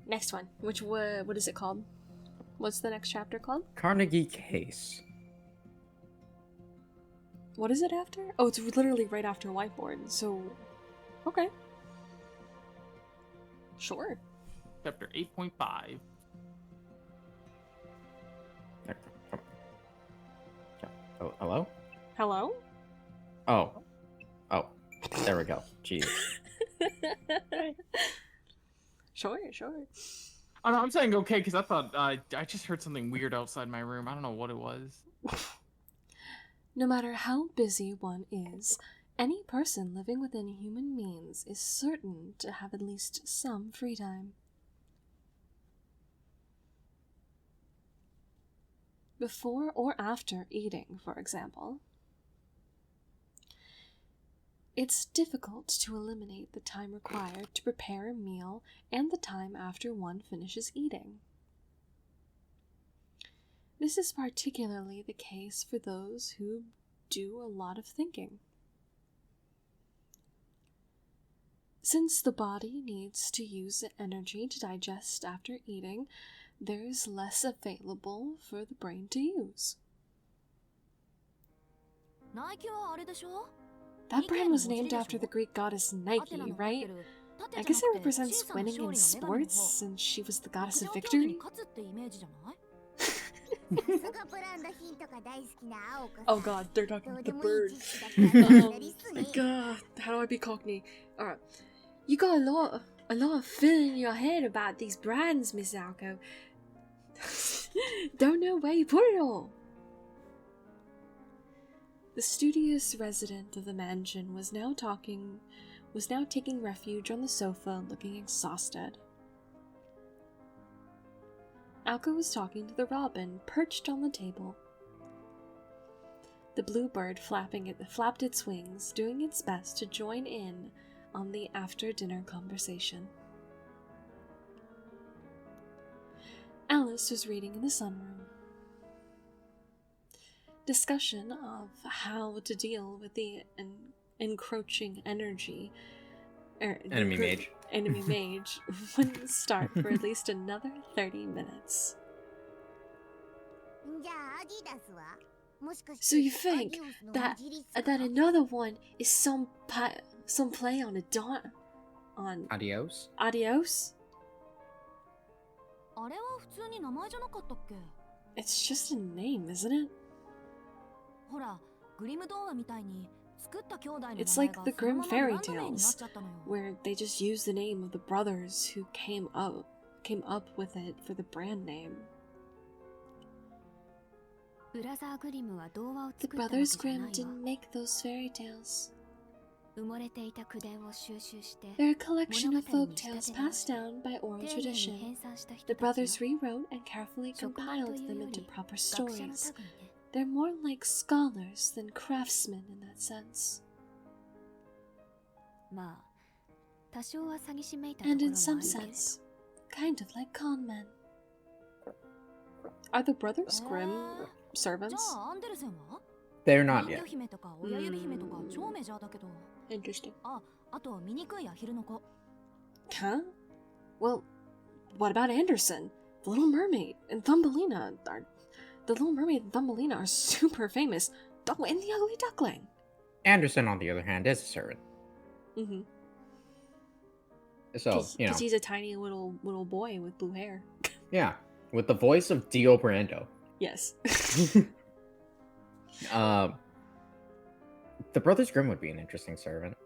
next one. What is it called? What's the next chapter called? Carnegie Case. What is it after? Oh, it's literally right after Whiteboard, so... Okay. Sure. Chapter 8.5. Oh, hello? Hello? Oh. There we go. Jeez. Sure. Oh, no, I'm saying okay because I thought I just heard something weird outside my room. I don't know what it was. No matter how busy one is, any person living within human means is certain to have at least some free time. Before or after eating, for example. It's difficult to eliminate the time required to prepare a meal and the time after one finishes eating. This is particularly the case for those who do a lot of thinking. Since the body needs to use energy to digest after eating, there is less available for the brain to use. That brand was named after the Greek goddess Nike, right? I guess it represents winning in sports, since she was the goddess of victory. Oh god, they're talking about the bird. God, how do I be Cockney? Alright. You got a lot of fill in your head about these brands, Miss Alco. Don't know where you put it all. The studious resident of the mansion was now taking refuge on the sofa, looking exhausted. Alco was talking to the robin, perched on the table. The bluebird flapped its wings, doing its best to join in on the after-dinner conversation. Alice was reading in the sunroom. Discussion of how to deal with the encroaching enemy mage wouldn't start for at least another 30 minutes. So you think that another one is some play on on Adios? Adios? It's just a name, isn't it? It's like the Grimm fairy tales, where they just use the name of the brothers who came up with it for the brand name. The Brothers Grimm didn't make those fairy tales. They're a collection of folk tales passed down by oral tradition. The brothers rewrote and carefully compiled them into proper stories. They're more like scholars than craftsmen in that sense. And in some sense, kind of like con men. Are the Brothers Grimm servants? They're not yet. Interesting. Huh? Well, what about Anderson? The Little Mermaid and Thumbelina are super famous. Oh, and the Ugly Duckling. Anderson, on the other hand, is a servant. Mm-hmm. So, because he's a tiny little boy with blue hair. Yeah, with the voice of Dio Brando. Yes. The Brothers Grimm would be an interesting servant.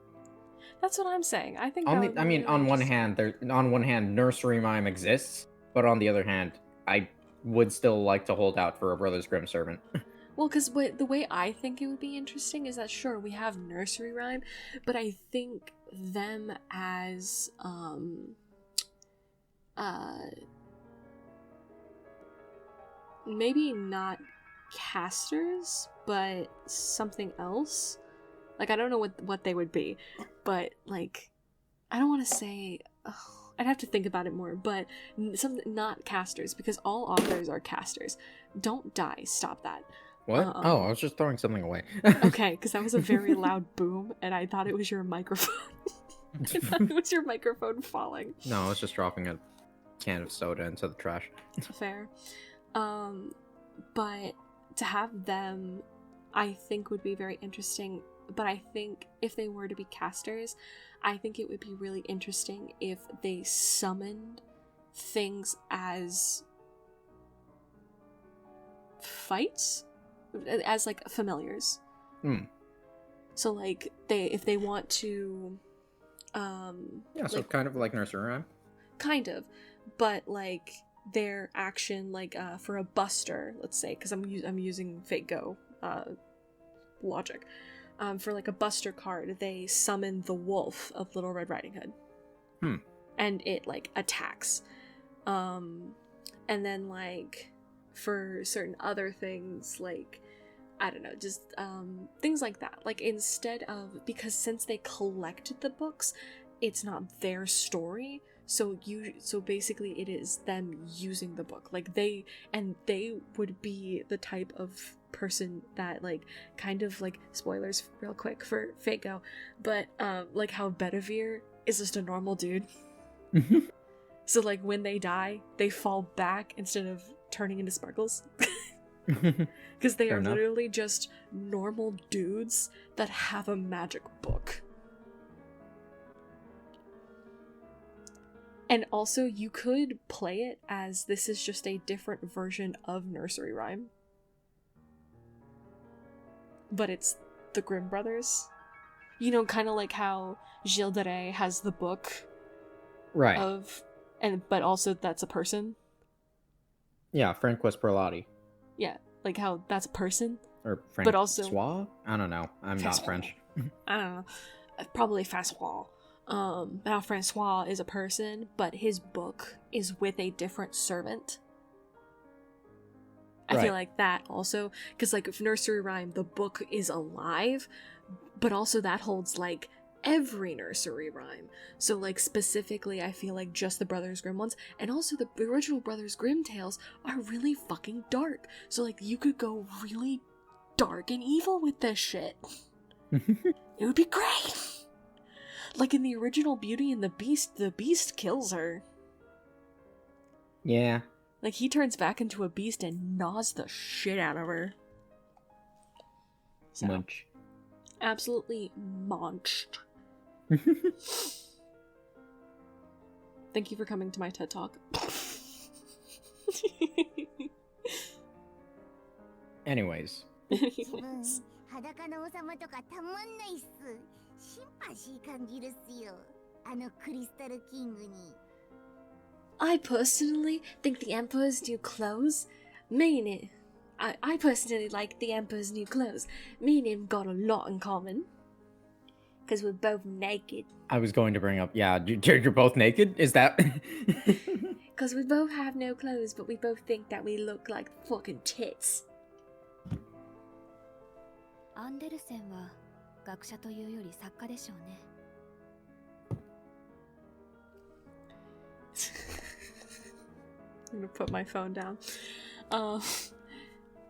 That's what I'm saying. I think. On one hand, nursery rhyme exists, but on the other hand, I would still like to hold out for a Brothers Grimm servant. Well, because the way I think it would be interesting is that sure we have nursery rhyme, but I think them as maybe not casters, but something else. Like, I don't know what they would be, but, like, I don't want to say... I'd have to think about it more, but not casters, because all authors are casters. Don't die. Stop that. What? I was just throwing something away. Okay, because that was a very loud boom, and I thought it was your microphone. I thought it was your microphone falling. No, I was just dropping it. can of soda into the trash. Fair. But to have them, I think, would be very interesting. But I think if they were to be casters, I think it would be really interesting if they summoned things as fights, as like familiars. So like if they want to yeah, so kind of like nursery rhyme, kind of, but like their action, like for a buster, let's say, because I'm using Fate Go logic, for like a buster card, they summon the wolf of Little Red Riding Hood, and it like attacks, and then like for certain other things, like I don't know, just things like that. Like instead of, because since they collected the books, it's not their story. So basically it is them using the book. Like they would be the type of person that like kind of like, spoilers real quick for Fate Go, but like how Bedivere is just a normal dude. So like when they die, they fall back instead of turning into sparkles. Because they are literally just normal dudes that have a magic book. And also, you could play it as this is just a different version of nursery rhyme. But it's the Grimm brothers. You know, kind of like how Gilles de Rais has the book. Right. But also that's a person. Yeah, Francois Berlotti. Yeah, like how that's a person. Or Francois? But also, I don't know. I'm not French. I don't know. Probably Francois. How Francois is a person, but his book is with a different servant. I feel like that also, because like if nursery rhyme, the book is alive, but also that holds like every nursery rhyme. So like specifically, I feel like just the Brothers Grimm ones, and also the original Brothers Grimm tales are really fucking dark. So like you could go really dark and evil with this shit. It would be great. Like in the original Beauty and the Beast kills her. Yeah. Like he turns back into a beast and gnaws the shit out of her. So, Munch. Absolutely munched. Thank you for coming to my TED Talk. Anyways. I personally think the Emperor's new clothes, I personally like the Emperor's new clothes. Me and him got a lot in common. Because we're both naked. I was going to bring up, yeah, you're both naked? Is that... Because we both have no clothes, but we both think that we look like fucking tits. Andersen は学者というより作家でしょうね。I'm gonna put my phone down.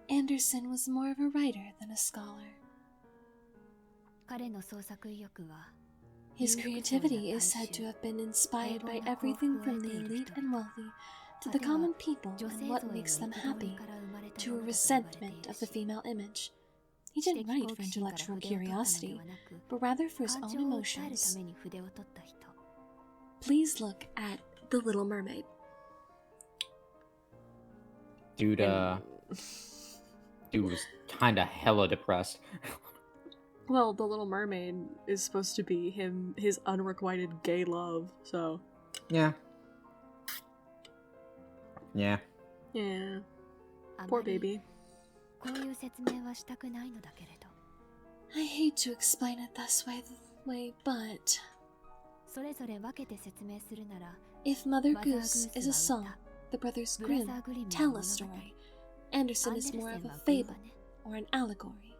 Andersen was more of a writer than a scholar. 彼の創作意欲は His creativity is said to have been inspired by everything from the elite and wealthy to the common people and what makes them happy, to a resentment of the female image. He didn't write for intellectual curiosity, but rather for his own emotions. Please look at The Little Mermaid. Dude was kinda hella depressed. Well, The Little Mermaid is supposed to be his unrequited gay love, so... Yeah. Yeah. Yeah. Poor baby. I hate to explain it this way, but... If Mother Goose is a song, the Brothers Grimm tell a story. Andersen is more of a fable, or an allegory.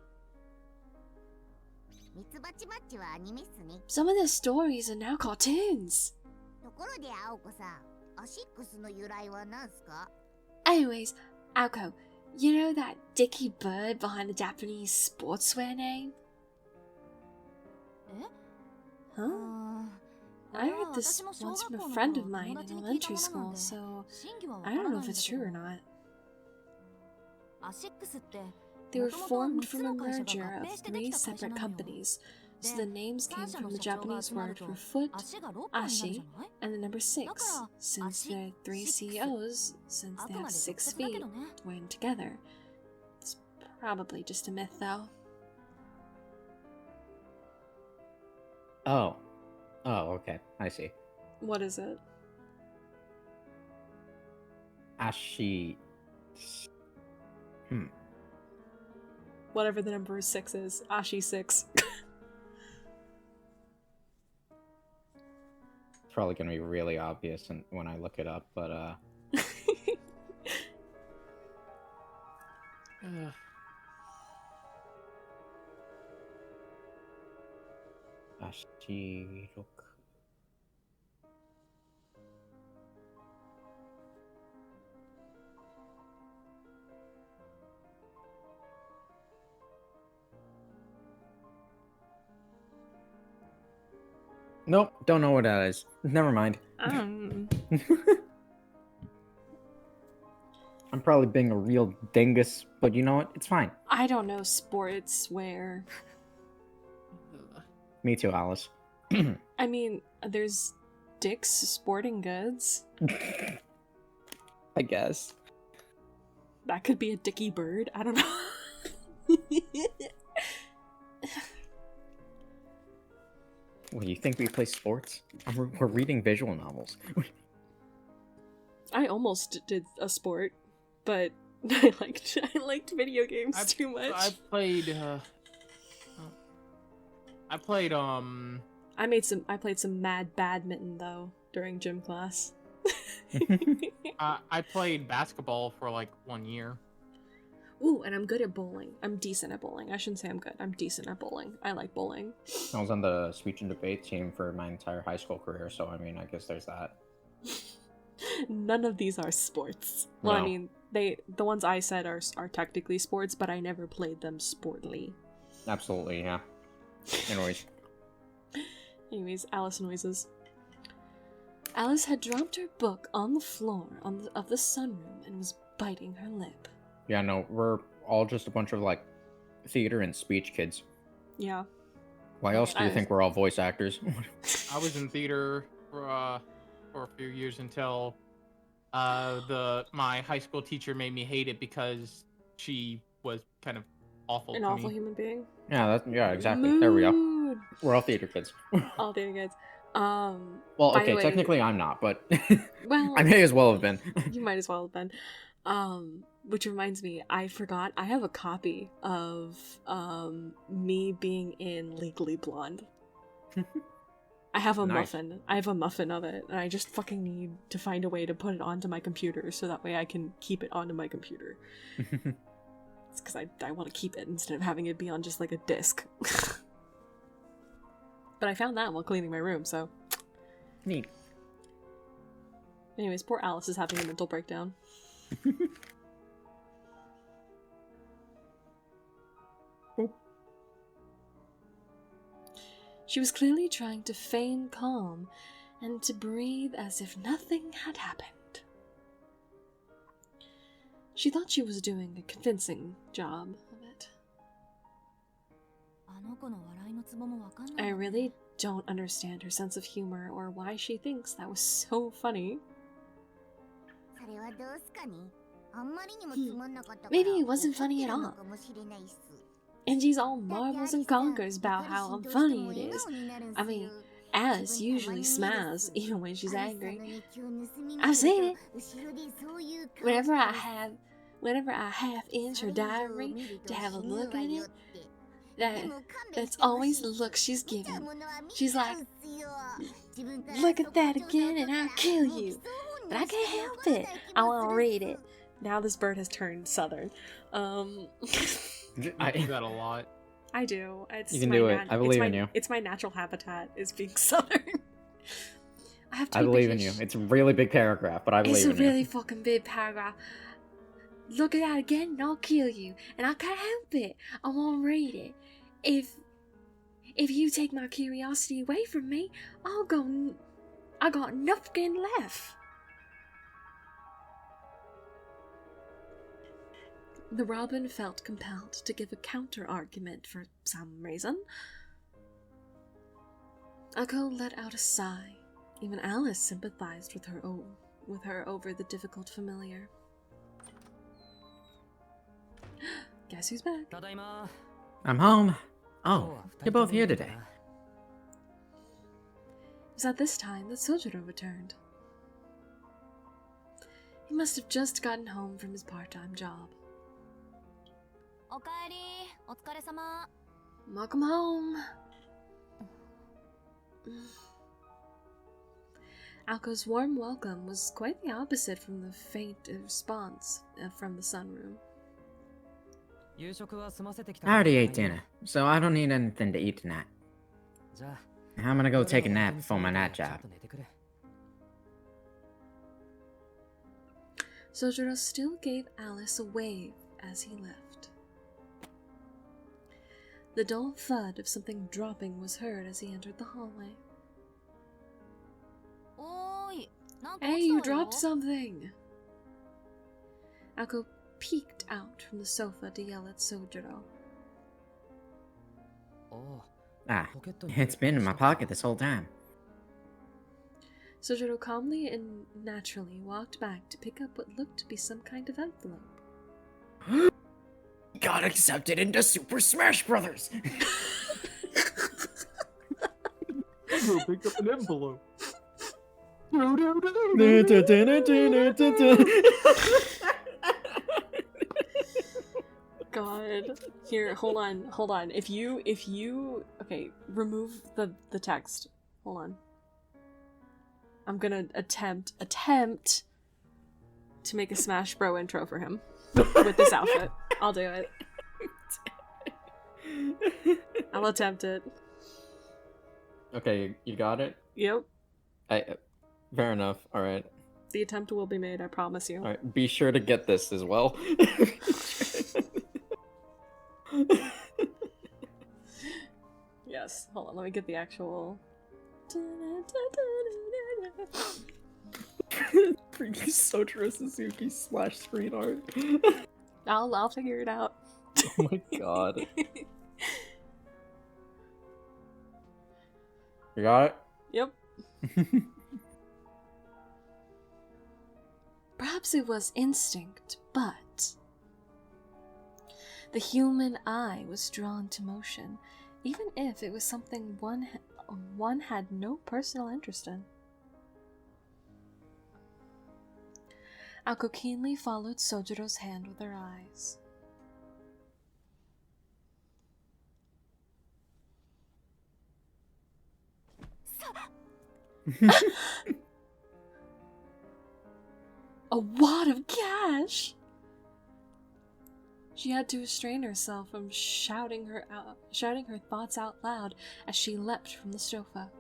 Some of their stories are now cartoons. Anyways, Aoko, you know that dicky bird behind the Japanese sportswear name? Huh? I heard this once from a friend of mine in elementary school, so I don't know if it's true or not. They were formed from a merger of 3 separate companies, so the names came from the Japanese word for foot, ashi, and the number 6, since they're 3 CEOs, since they have 6 feet joined together. It's probably just a myth, though. Oh. Oh, okay. I see. What is it? Ashi. Whatever the number 6 is. Ashi 6. It's probably gonna be really obvious when I look it up, but Ashi look. Nope, don't know what that is. Never mind. I'm probably being a real dingus, but you know what? It's fine. I don't know sports where... Me too, Alice. I mean, there's Dick's Sporting Goods. I guess. That could be a Dicky Bird. I don't know. What, you think we play sports? We're reading visual novels. I almost did a sport, but I liked video games too much. I played I played I played some mad badminton though during gym class. I played basketball for like 1 year. Ooh, and I'm good at bowling. I'm decent at bowling. I shouldn't say I'm good. I'm decent at bowling. I like bowling. I was on the speech and debate team for my entire high school career, so I mean, I guess there's that. None of these are sports. Well, No. I mean, the ones I said are technically sports, but I never played them sportly. Absolutely, yeah. Anyways, Alice noises. Alice had dropped her book on the floor of the sunroom and was biting her lip. Yeah, no, we're all just a bunch of, like, theater and speech kids. Yeah. Why else do you I- think we're all voice actors? I was in theater for a few years until my high school teacher made me hate it because she was kind of awful An to awful me. human being. Yeah, exactly. There we go. Mood. We're all theater kids. All theater kids. Well, By the okay, way- technically I'm not, but Well, I may as well have been. you might as well have been. Which reminds me, I forgot, I have a copy of me being in Legally Blonde. I have a Nice. muffin. I have a muffin of it, and I just fucking need to find a way to put it onto my computer so that way I can keep it onto my computer. It's because I want to keep it instead of having it be on just like a disc. But I found that while cleaning my room, so... Neat. Anyways, poor Alice is having a mental breakdown. She was clearly trying to feign calm and to breathe as if nothing had happened. She thought she was doing a convincing job of it. I really don't understand her sense of humor or why she thinks that was so funny. Maybe it wasn't funny at all. And she's all marbles and conquers about how unfunny it is. I mean, Alice usually smiles even when she's angry. I've seen it. Whenever I half-inch her diary to have a look at it, that's always the look she's giving. She's like, look at that again and I'll kill you. But I can't help it. I want to read it. Now this bird has turned southern. I do that a lot. I do. It's You can my do it. I believe in you. It's my natural habitat is being southern. I have to I be believe in British. you. It's a really big paragraph, but I believe It's a in really you. fucking big paragraph. Look at that again and I'll kill you. And I can't help it. I won't read it. If you take my curiosity away from me, I got nothing left. The robin felt compelled to give a counter-argument for some reason. Akko let out a sigh. Even Alice sympathized with her over the difficult familiar. Guess who's back? I'm home. Oh, you're both here today. It was at this time that Sojiro returned. He must have just gotten home from his part-time job. Welcome home. Akko's warm welcome was quite the opposite from the faint response from the sunroom. I already ate dinner, so I don't need anything to eat tonight. I'm gonna go take a nap before my night job. Sojiro still gave Alice a wave as he left. The dull thud of something dropping was heard as he entered the hallway. Hey, you dropped something! Akko peeked out from the sofa to yell at Sojiro. Ah, it's been in my pocket this whole time. Sojiro calmly and naturally walked back to pick up what looked to be some kind of envelope. Got accepted into Super Smash Brothers! Go pick up an envelope. God. Here, hold on. If you okay, remove the text. Hold on. I'm gonna attempt to make a Smash Bro intro for him with this outfit. I'll do it. I'll attempt it. Okay, you got it? Yep. Fair enough, alright. The attempt will be made, I promise you. Alright, be sure to get this as well. Yes, hold on, let me get the actual... Freaking Sojiro Suzuki / screen art. I'll figure it out. Oh my god. You got it? Yep. Perhaps it was instinct, but the human eye was drawn to motion, even if it was something one had no personal interest in. Akko keenly followed Sojiro's hand with her eyes. A wad of cash! She had to restrain herself from shouting her thoughts out loud as she leapt from the sofa.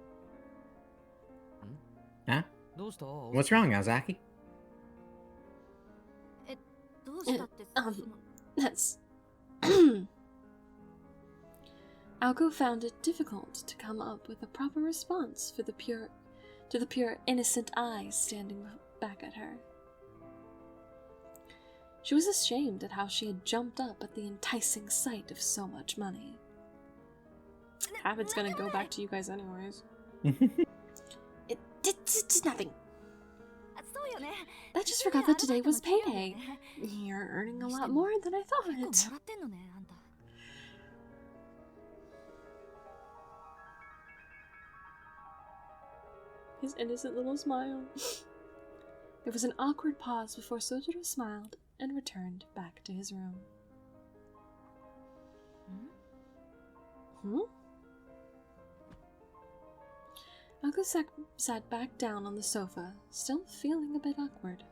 Huh? What's wrong, Ozaki? That's... Alko found it difficult to come up with a proper response to the pure innocent eyes standing back at her. She was ashamed at how she had jumped up at the enticing sight of so much money. Half it's gonna go back to you guys anyways. It's nothing. I just forgot that today was payday. You're earning a lot more than I thought. His innocent little smile. There was an awkward pause before Sojiro smiled and returned back to his room. Uncle sat back down on the sofa, still feeling a bit awkward.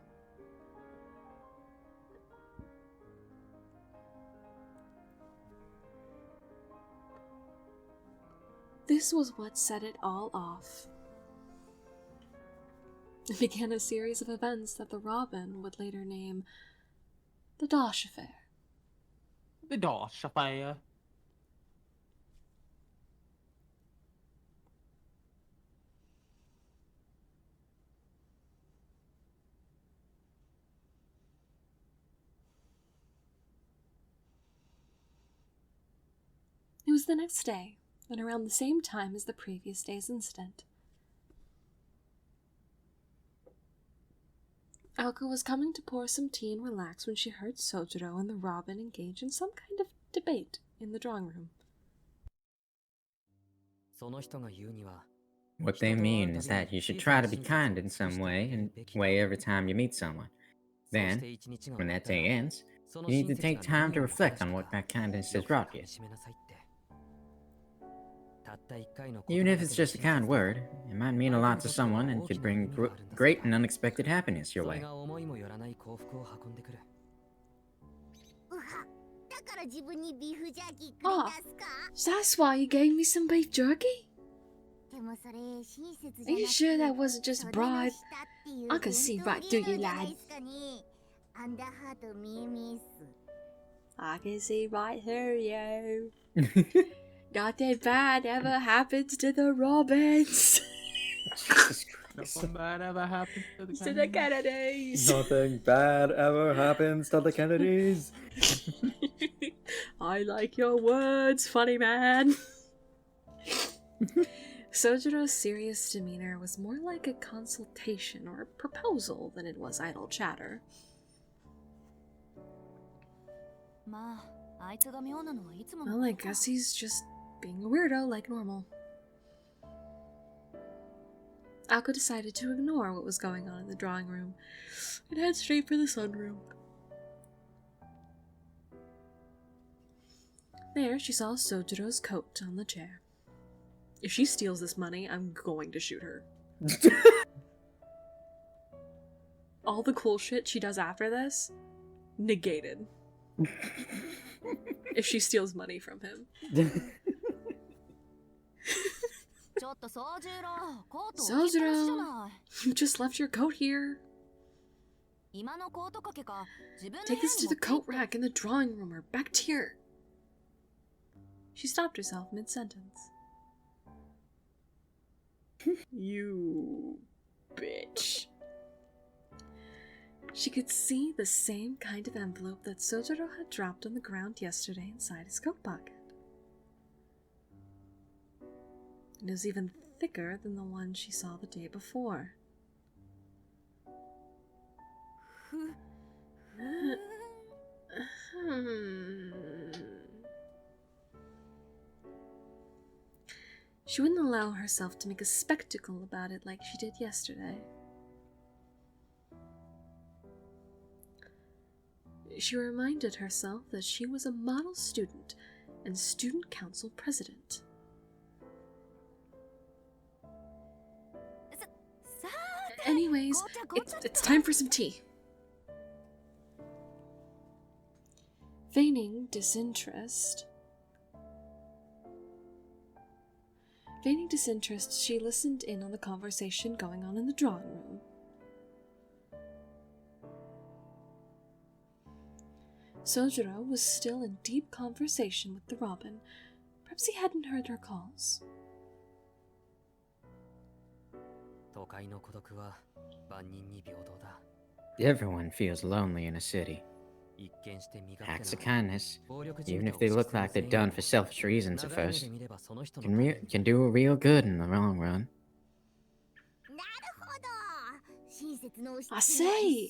This was what set it all off. It began a series of events that the Robin would later name the Dosh Affair. The Dosh Affair. It was the next day, and around the same time as the previous day's incident. Alka was coming to pour some tea and relax when she heard Sojiro and the Robin engage in some kind of debate in the drawing room. What they mean is that you should try to be kind in some way every time you meet someone. Then, when that day ends, you need to take time to reflect on what that kindness has brought you. Even if it's just a kind word, it might mean a lot to someone and could bring great and unexpected happiness your way. Ah, so that's why you gave me some beef jerky? Are you sure that wasn't just a bribe? I can see right through you, lad. I can see right through you. Nothing bad ever happens to the Robins. Nothing bad ever happens To the Kennedys. Nothing bad ever happens to the Kennedys. I like your words, funny man. Sojiro's serious demeanor was more like a consultation or a proposal than it was idle chatter. Well, I guess he's just being a weirdo like normal. Alka decided to ignore what was going on in the drawing room and head straight for the sunroom. There, she saw Sojiro's coat on the chair. If she steals this money, I'm going to shoot her. All the cool shit she does after this, negated. If she steals money from him. Sojiro, you just left your coat here. Take this to the coat rack in the drawing room or back to your... She stopped herself mid-sentence. You bitch. She could see the same kind of envelope that Sojiro had dropped on the ground yesterday inside his coat pocket. It was even thicker than the one she saw the day before. She wouldn't allow herself to make a spectacle about it like she did yesterday. She reminded herself that she was a model student and student council president. Anyways, it's time for some tea. Feigning disinterest, she listened in on the conversation going on in the drawing room. Sojiro was still in deep conversation with the Robin. Perhaps he hadn't heard her calls. Everyone feels lonely in a city. Acts of kindness, even if they look like they're done for selfish reasons at first, can do a real good in the long run. I say,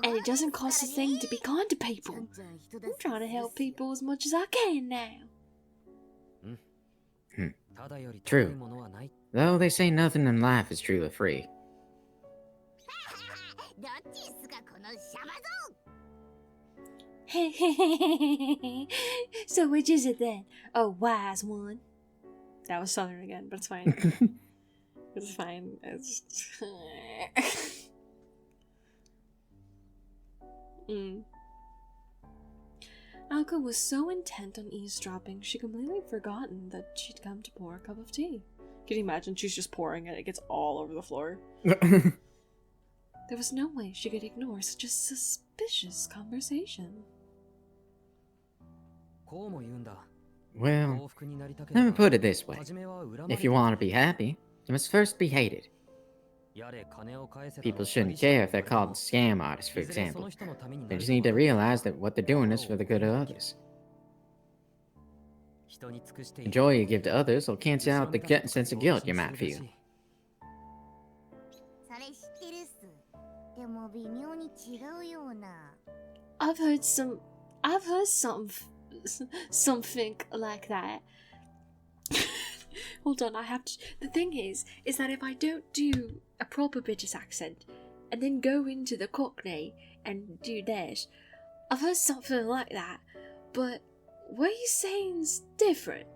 and it doesn't cost a thing to be kind to people. I'm trying to help people as much as I can now. True. Though they say nothing in life is truly free. So which is it then? A wise one. That was Southern again, but it's fine. It's fine. It's... Alka was so intent on eavesdropping, she completely forgotten that she'd come to pour a cup of tea. Can you imagine? She's just pouring it. It gets all over the floor. There was no way she could ignore such a suspicious conversation. Well, let me put it this way. If you want to be happy, you must first be hated. People shouldn't care if they're called scam artists, for example. They just need to realize that what they're doing is for the good of others. The joy you give to others will cancel out the sense of guilt you might feel. それ知ってるっす。でも微妙に違うような。I've heard something like that. Hold on, I have to. The thing is that if I don't do a proper British accent and then go into the Cockney and do that, I've heard something like that. But what you saying's different.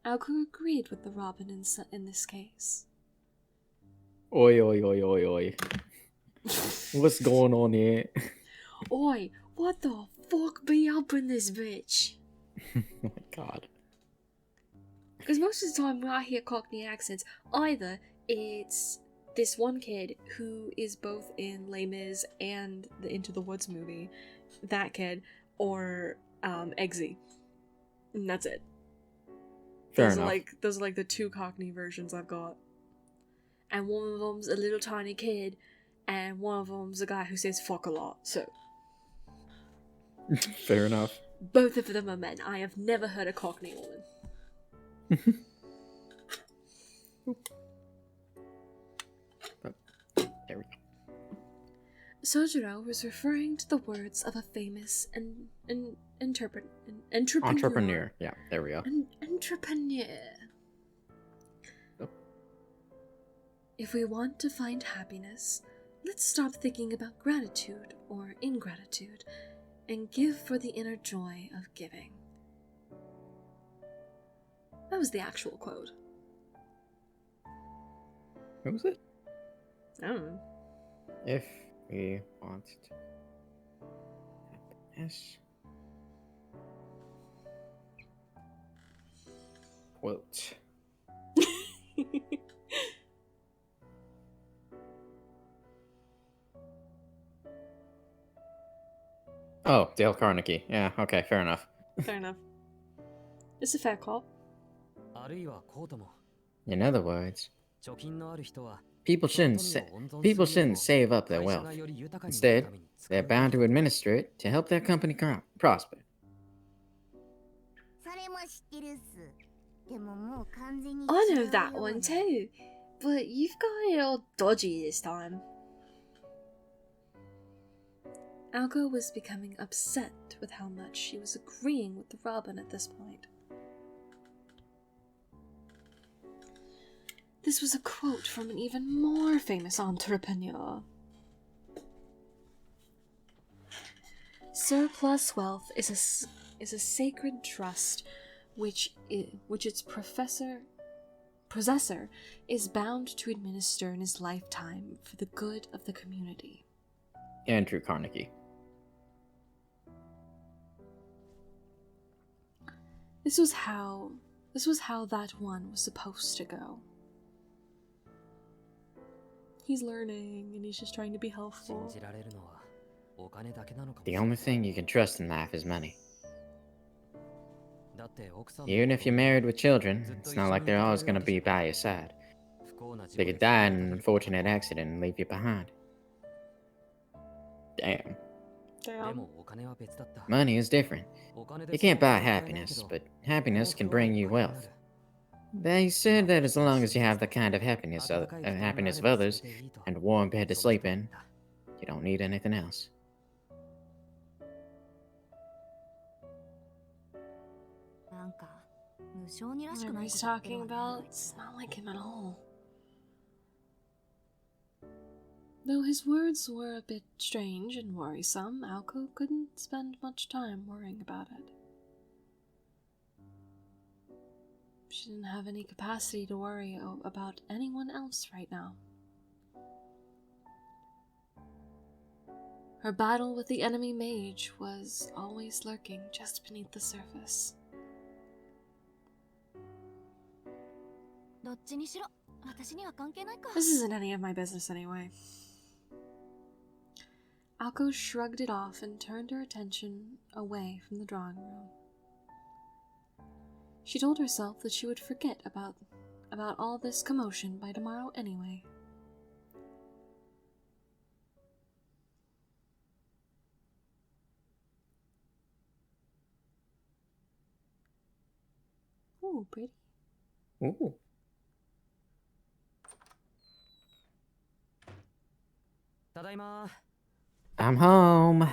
Alco agreed with the Robin in this case. Oi, oi, oi, oi, oi. What's going on here? Oi, what the fuck be up in this bitch? Oh my god. Because most of the time when I hear Cockney accents, either it's this one kid who is both in Les Mis and the Into the Woods movie, that kid, or Eggsy. And that's it. Fair Those enough. Those are like the two Cockney versions I've got. And one of them's a little tiny kid, and one of them's a guy who says fuck a lot, so. Fair enough. Both of them are men. I have never heard a Cockney woman. There we go. Sojiro was referring to the words of a famous entrepreneur. Entrepreneur. Yeah, there we go. Entrepreneur. Oh. If we want to find happiness, let's stop thinking about gratitude or ingratitude and give for the inner joy of giving. That was the actual quote. What was it? I don't know. If we want happiness. Quote. Oh, Dale Carnegie. Yeah, okay, fair enough. Fair enough. It's a fair call. In other words, people shouldn't save up their wealth. Instead, they're bound to administer it to help their company prosper. それも知ってるっす。でももう完全に I 違 know う that よう one な。 too, but you've got it all dodgy this time. Alco was becoming upset with how much she was agreeing with the Robin at this point. This was a quote from an even more famous entrepreneur. Surplus wealth is a sacred trust which its possessor is bound to administer in his lifetime for the good of the community. Andrew Carnegie. This was how that one was supposed to go. He's learning and he's just trying to be helpful. The only thing you can trust in life is money. Even if you're married with children, it's not like they're always going to be by your side. They could die in an unfortunate accident and leave you behind. Damn. Damn. Money is different. You can't buy happiness, but happiness can bring you wealth. They said that as long as you have the kind of happiness of others and a warm bed to sleep in, you don't need anything else. Whatever he's talking about, it's not like him at all. Though his words were a bit strange and worrisome, Alco couldn't spend much time worrying about it. She didn't have any capacity to worry about anyone else right now. Her battle with the enemy mage was always lurking just beneath the surface. This isn't any of my business anyway. Alco shrugged it off and turned her attention away from the drawing room. She told herself that she would forget about all this commotion by tomorrow anyway. Ooh, pretty. Ooh. I'm home.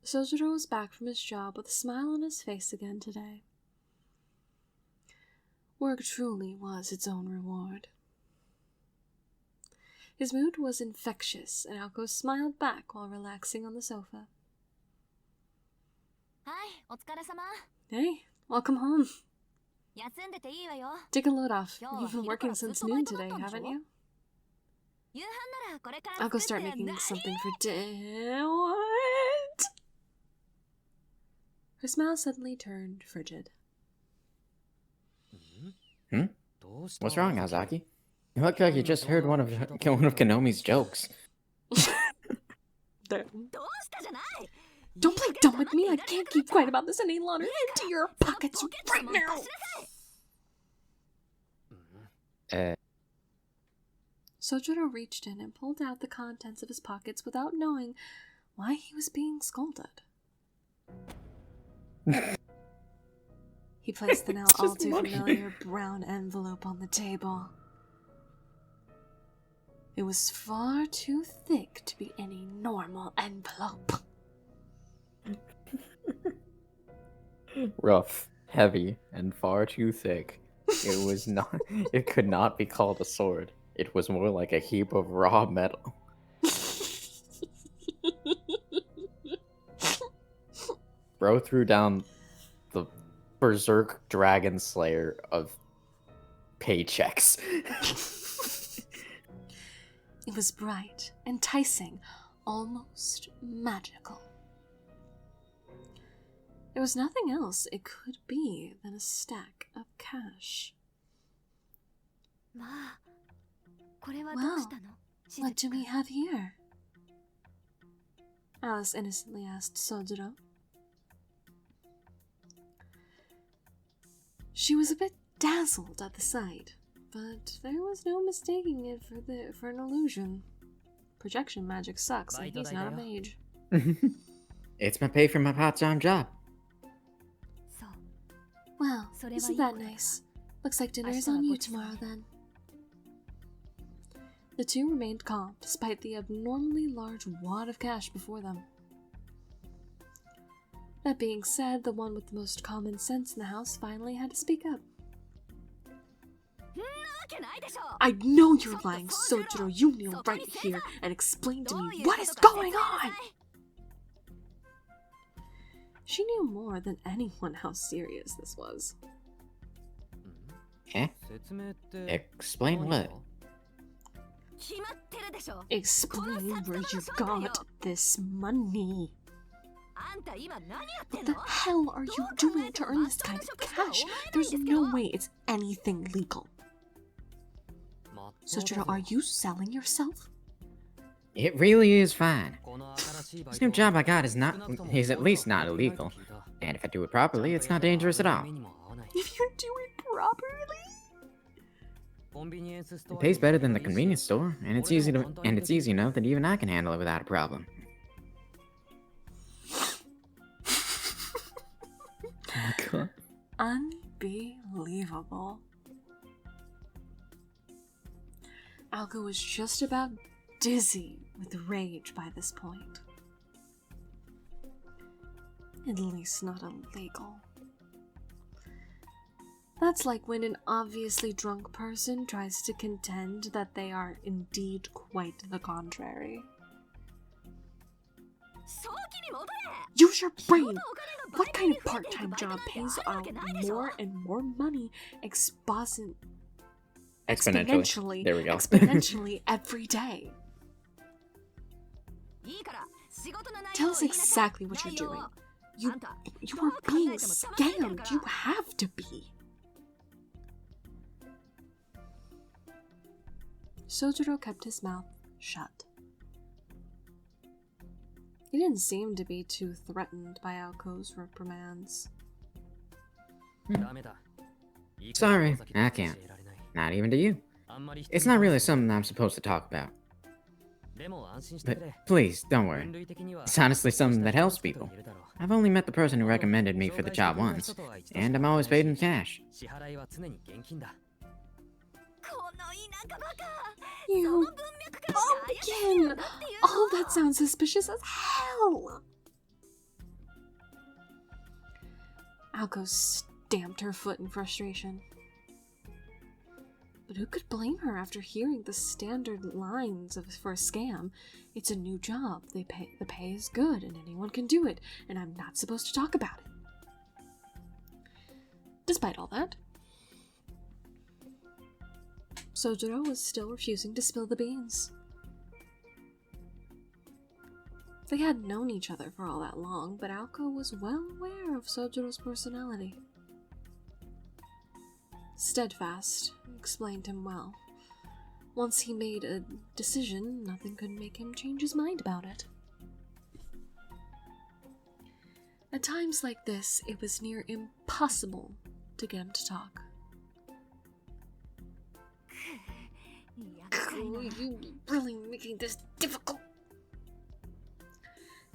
Sojiro was back from his job with a smile on his face again today. Work truly was its own reward. His mood was infectious, and Alko smiled back while relaxing on the sofa. はい、お疲れ様。 Hey, welcome home. 休んでていいわよ。 Take a load off. 今日は You've been 昼か working らずっ since とバイ noon トだっ today, たんでしょ？ haven't you? 夕飯ならこれから I'll go 作っ start て making 何？ something for dinner. What? Her smile suddenly turned frigid. Hmm? What's wrong, Azaki? You look like you just heard one of Konomi's jokes. どうしたじゃない？ Don't play dumb with me. I can't keep quiet about this any longer. Empty your pockets right now. Sojiro reached in and pulled out the contents of his pockets without knowing why he was being scolded. He placed the now It's all just too money. familiar brown envelope on the table. It was far too thick to be any normal envelope. Rough, heavy, and far too thick. It was not. It could not be called a sword. It was more like a heap of raw metal. Bro threw down the berserk dragon slayer of paychecks. It was bright, enticing, almost magical. There was nothing else it could be than a stack of cash. まあ、これはどうしたの？ What do we have here? Alice innocently asked Sojiro. She was a bit dazzled at the sight, but there was no mistaking it for an illusion. Projection magic sucks, and he's not a mage. It's my pay for my part-time job. そう。 Well, それはいい isn't that ことだ。 nice? Looks like dinner is on you tomorrow then. The two remained calm despite the abnormally large wad of cash before them. That being said, the one with the most common sense in the house finally had to speak up. んなわけないでしょ。 I know you're lying, Sojiro. You kneel right here and explain to me what is going on! She knew more than anyone how serious this was. Eh? Explain what? 決まってるでしょ。 Explain where you got this money. あんた今何やってん What the の？ hell are you doing to earn this kind of cash? There's no way it's anything legal. Sojiro, are you selling yourself? It really is fine. This new job I got is at least not illegal. And if I do it properly, it's not dangerous at all. If you do it properly? It pays better than the convenience store, and it's easy enough that even I can handle it without a problem. Oh my god. Unbelievable. Alko was just about dizzy with rage by this point. At least not illegal. That's like when an obviously drunk person tries to contend that they are indeed quite the contrary. 正気に戻れ。 Use your brain! 仕事お金が What バ kind レ of てるフェイク part-time バイトな job んて pays あるわ out けないでしょ。 more and more money Exponentially. There we go. exponentially every day? いいから仕事の内 Tell 容を us 言いなさい。 exactly what you're 内容を doing. You あんた You ど are う考え being ても騙されてる scammed. から You have to be. Sojiro kept his mouth shut. He didn't seem to be too threatened by Alko's reprimands. Sorry, I can't. Not even to you. It's not really something I'm supposed to talk about. But please, don't worry. It's honestly something that helps people. I've only met the person who recommended me for the job once, and I'm always paid in cash. You pumpkin! Oh, that sounds suspicious as hell! Alco stamped her foot in frustration. But who could blame her after hearing the standard lines for a scam? It's a new job. The pay is good, and anyone can do it, and I'm not supposed to talk about it. Despite all that, Sojiro was still refusing to spill the beans. They hadn't known each other for all that long, but Alco was well aware of Sojiro's personality. Steadfast, explained him well. Once he made a decision, nothing could make him change his mind about it. At times like this, it was near impossible to get him to talk. You really making this difficult.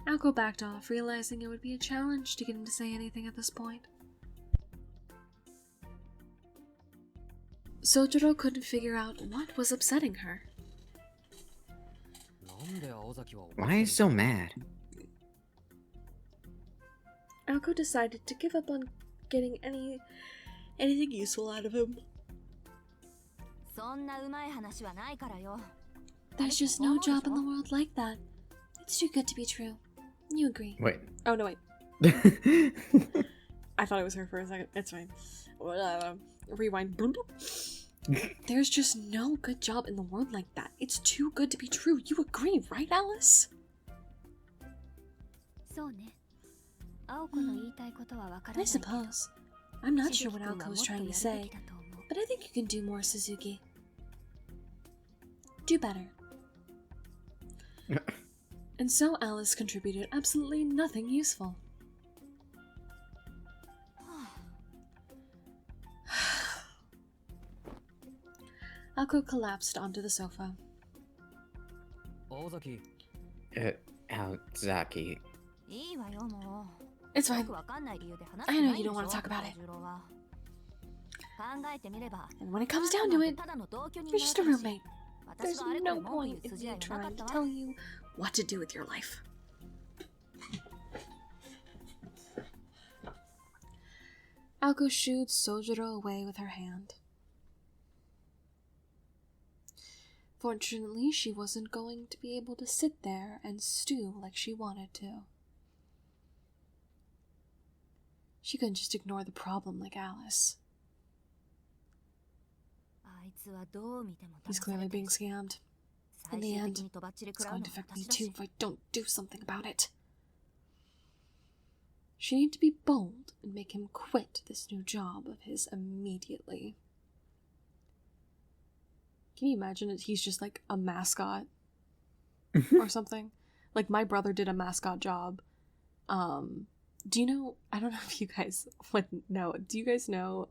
Alco backed off, realizing it would be a challenge to get him to say anything at this point. Sojiro couldn't figure out what was upsetting her. Why are you so mad? Alco decided to give up on getting anything useful out of him. There's just no job in the world like that. It's too good to be true. You agree? Wait. Oh, no, wait. I thought it was her for a second. It's fine. Rewind. There's just no good job in the world like that. It's too good to be true. You agree, right, Alice? I suppose. I'm not sure what Alco is trying to say, but I think you can do more, Suzuki. Do better. And so Alice contributed absolutely nothing useful. Alco collapsed onto the sofa. Alzaki. It's fine. I know you don't want to talk about it. And when it comes down to it, you're just a roommate. There's no point in me trying to tell you what to do with your life. Alco shooed Sojiro away with her hand. Fortunately, she wasn't going to be able to sit there and stew like she wanted to. She couldn't just ignore the problem like Alice. He's clearly being scammed. In the end, it's going to affect me too if I don't do something about it. She needed to be bold and make him quit this new job of his immediately. Can you imagine it? He's just like a mascot or something? Like my brother did a mascot job. Do you know, I don't know if you guys would know, do you guys know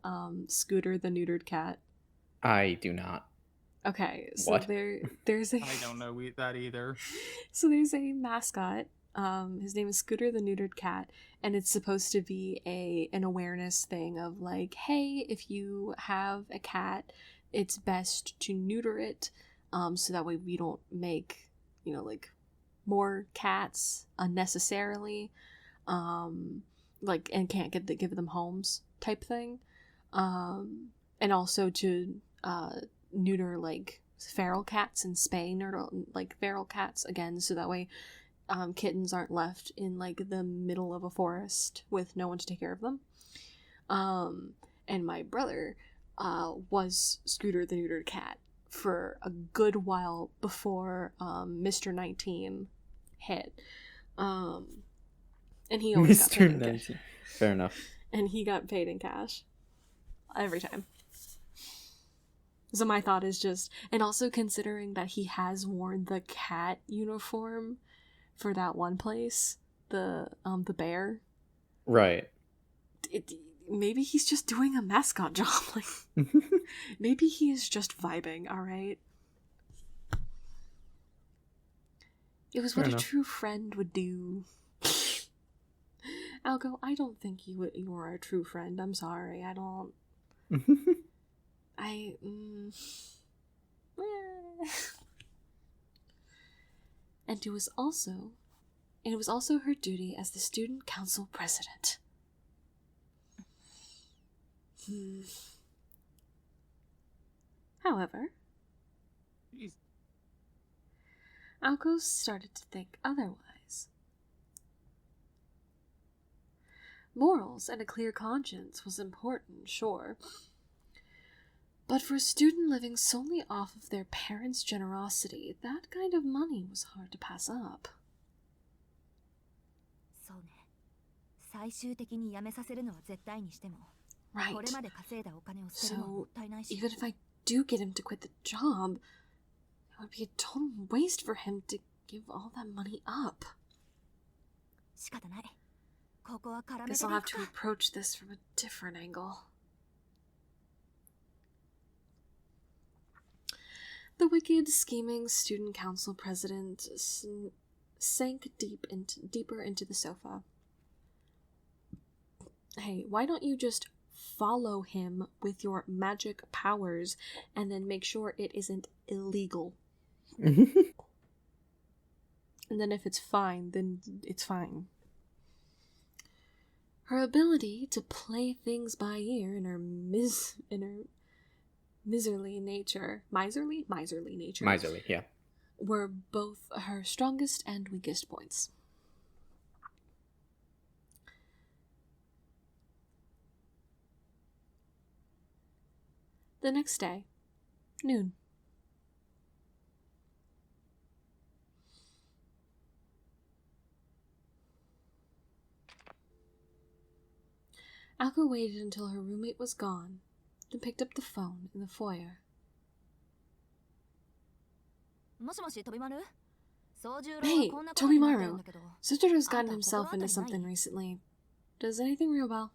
Scooter the neutered cat? I do not. Okay, so What? there's a... I don't know that either. So there's a mascot. His name is Scooter the neutered cat, and it's supposed to be an awareness thing of like, hey, if you have a cat, it's best to neuter it, so that way we don't make, like more cats unnecessarily, like, and can't give them homes type thing, and also to neuter like feral cats and spay like feral cats again, so that way kittens aren't left in like the middle of a forest with no one to take care of them. And my brother was Scooter the neutered cat for a good while before Mr. 19 hit. And he always got paid in cash. Fair enough. And he got paid in cash every time. So my thought is just, and also considering that he has worn the cat uniform for that one place, the bear. Right. Maybe he's just doing a mascot job. Like, maybe he is just vibing. All right. It was Fair what enough. a true friend would do. Alco, I don't think you are a true friend. I'm sorry. I don't. And it was also her duty as the student council president. However, Jeez. Alco started to think otherwise. Morals and a clear conscience was important, sure. But for a student living solely off of their parents' generosity, that kind of money was hard to pass up. そうね。最終的に辞めさせるのは絶対にしても、 Right. これまで稼いだお金を捨てるのはもったいないし。 Even if I do get him to quit the job, it would be a total waste for him to give all that money up. 仕方ない。ここは絡めて Guess い I'll have く to か。 approach this from a different angle. The wicked, scheming student council president sank deeper into the sofa. Hey, why don't you just follow him with your magic powers and then make sure it isn't illegal? And then if it's fine, then it's fine. Her ability to play things by ear in her miserly nature, yeah. were both her strongest and weakest points. The next day, noon. Alco waited until her roommate was gone, then picked up the phone in the foyer. もしもし、飛び丸？操縦郎 Hey, はこんなことになってるん Tobimaru. だけど。 Sojiro's gotten himself into something recently. Does anything ring a bell?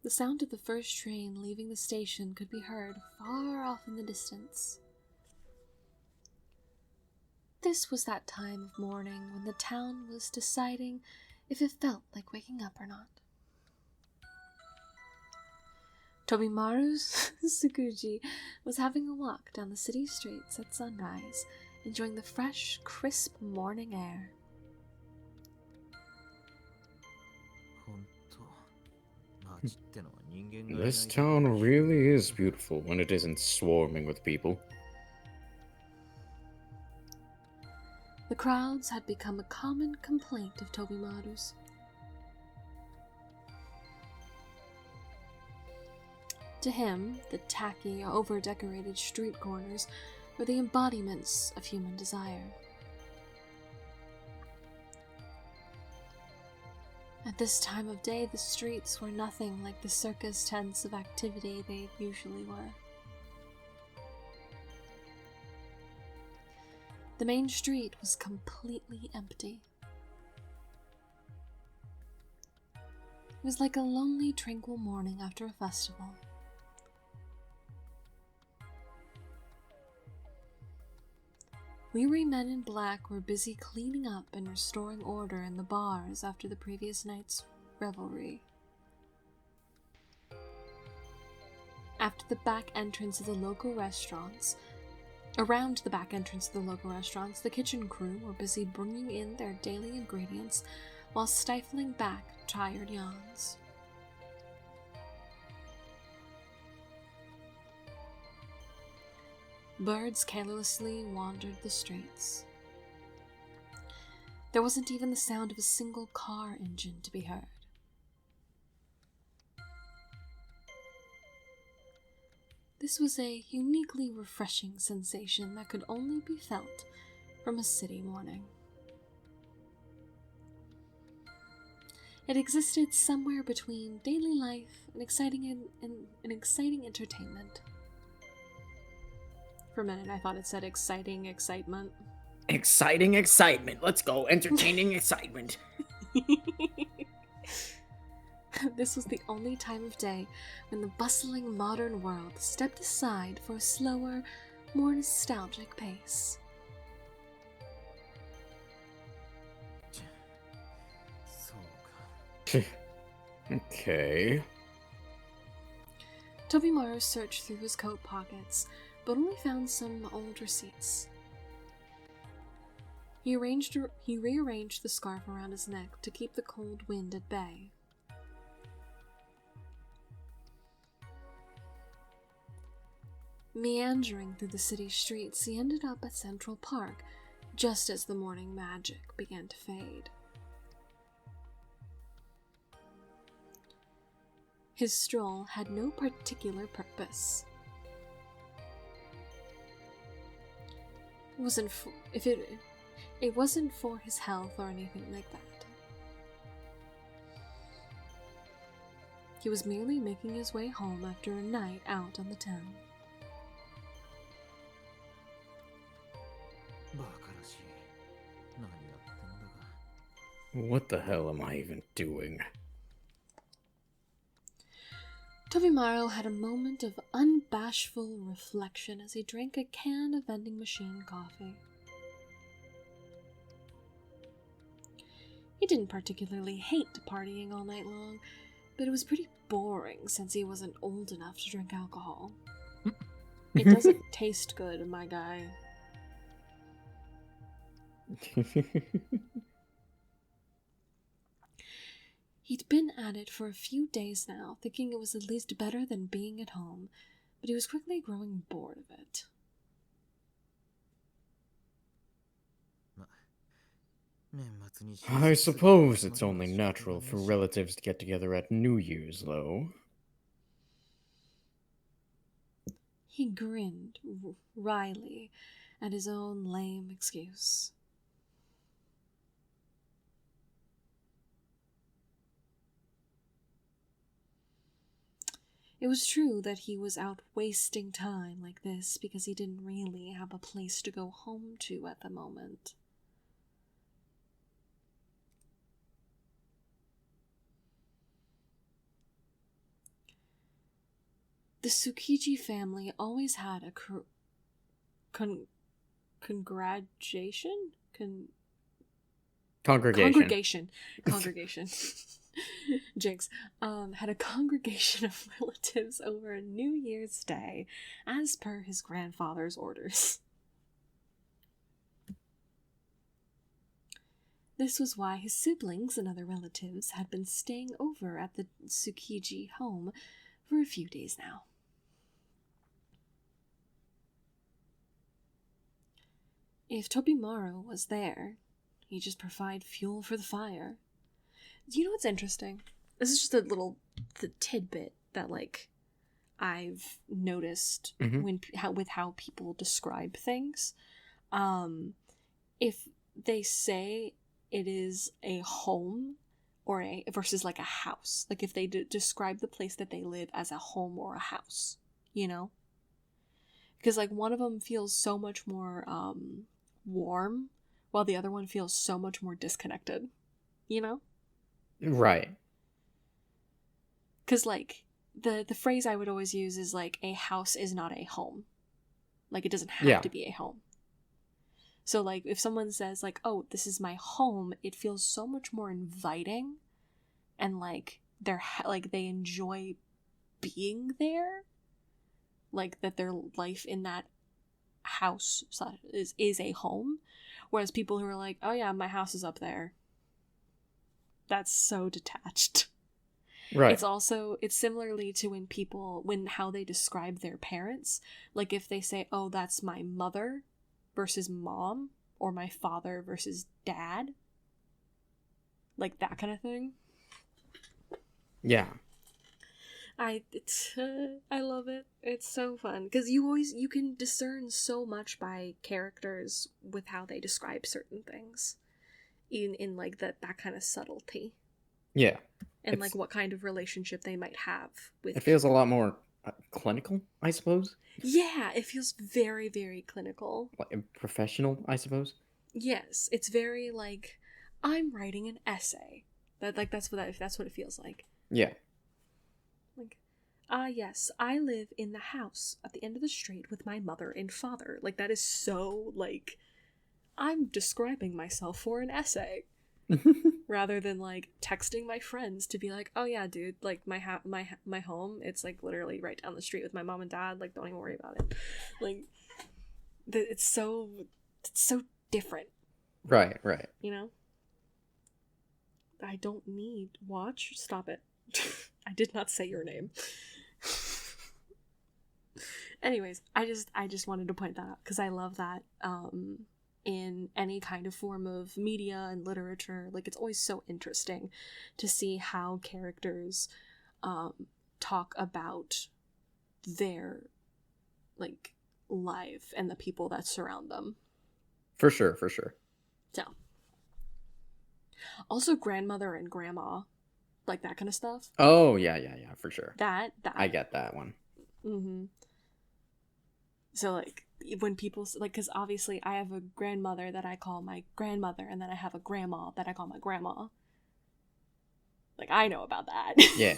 The sound of the first train leaving the station could be heard far off in the distance. This was that time of morning when the town was deciding if it felt like waking up or not. Tobimaru's Tsukuji was having a walk down the city streets at sunrise, enjoying the fresh, crisp morning air. This town really is beautiful when it isn't swarming with people. The crowds had become a common complaint of Tobimaru's. To him, the tacky, over-decorated street corners were the embodiments of human desire. At this time of day, the streets were nothing like the circus tents of activity they usually were. The main street was completely empty. It was like a lonely, tranquil morning after a festival. Weary men in black were busy cleaning up and restoring order in the bars after the previous night's revelry. Around the back entrance of the local restaurants, the kitchen crew were busy bringing in their daily ingredients while stifling back tired yawns. Birds carelessly wandered the streets. There wasn't even the sound of a single car engine to be heard. This was a uniquely refreshing sensation that could only be felt from a city morning. It existed somewhere between daily life and exciting entertainment. For a minute, I thought it said exciting excitement. Exciting excitement. Let's go. Entertaining excitement. This was the only time of day when the bustling modern world stepped aside for a slower, more nostalgic pace. Okay. Tobimaru searched through his coat pockets, but only found some old receipts. He rearranged the scarf around his neck to keep the cold wind at bay. Meandering through the city streets, he ended up at Central Park, just as the morning magic began to fade. His stroll had no particular purpose. It wasn't for his health or anything like that. He was merely making his way home after a night out on the town. What the hell am I even doing? Tobimaru had a moment of unbashful reflection as he drank a can of vending machine coffee. He didn't particularly hate partying all night long, but it was pretty boring since he wasn't old enough to drink alcohol. It doesn't taste good, my guy. He'd been at it for a few days now, thinking it was at least better than being at home, but he was quickly growing bored of it. I suppose it's only natural for relatives to get together at New Year's, though. He grinned wryly at his own lame excuse. It was true that he was out wasting time like this because he didn't really have a place to go home to at the moment. The Tsukiji family always had a congregation. Jinx. Had a congregation of relatives over New Year's Day, as per his grandfather's orders. This was why his siblings and other relatives had been staying over at the Tsukiji home for a few days now. If Tobimaru was there, he'd just provide fuel for the fire. Do you know what's interesting? This is just a little tidbit that, like, I've noticed with how people describe things. If they say it is a home or versus like a house, like if they describe the place that they live as a home or a house, you know, because like one of them feels so much more warm, while the other one feels so much more disconnected, you know? Right. Because, like, the phrase I would always use is, like, a house is not a home. Like, it doesn't have to be a home. So, like, if someone says, like, oh, this is my home, it feels so much more inviting, and, like, they enjoy being there. Like, that their life in that house is a home. Whereas people who are like, oh yeah, my house is up there, that's so detached. Right. It's similarly to when how they describe their parents. Like if they say, oh, that's my mother versus mom, or my father versus dad. Like that kind of thing. Yeah. I love it. It's so fun because you can discern so much by characters with how they describe certain things, in like that kind of subtlety. Yeah, and like what kind of relationship they might have with. It feels a lot more clinical, I suppose. Yeah, it feels very, very clinical. Like, professional, I suppose. Yes, it's very like I'm writing an essay. That's what it feels like. Yeah. Like, yes, I live in the house at the end of the street with my mother and father. Like, that is so, like, I'm describing myself for an essay. Rather than, like, texting my friends to be like, oh yeah, dude, like, my home, it's, like, literally right down the street with my mom and dad. Like, don't even worry about it. Like, it's so different. Right. You know? I don't need... Watch? Stop it. I did not say your name. Anyways, I just wanted to point that out because I love that in any kind of form of media and literature. Like, it's always so interesting to see how characters talk about their, like, life and the people that surround them. For sure. So, also grandmother and grandma, like that kind of stuff. Oh, yeah, for sure. That I get that one. Mm-hmm. So, like, when people, like, because obviously I have a grandmother that I call my grandmother, and then I have a grandma that I call my grandma. Like, I know about that. Yeah.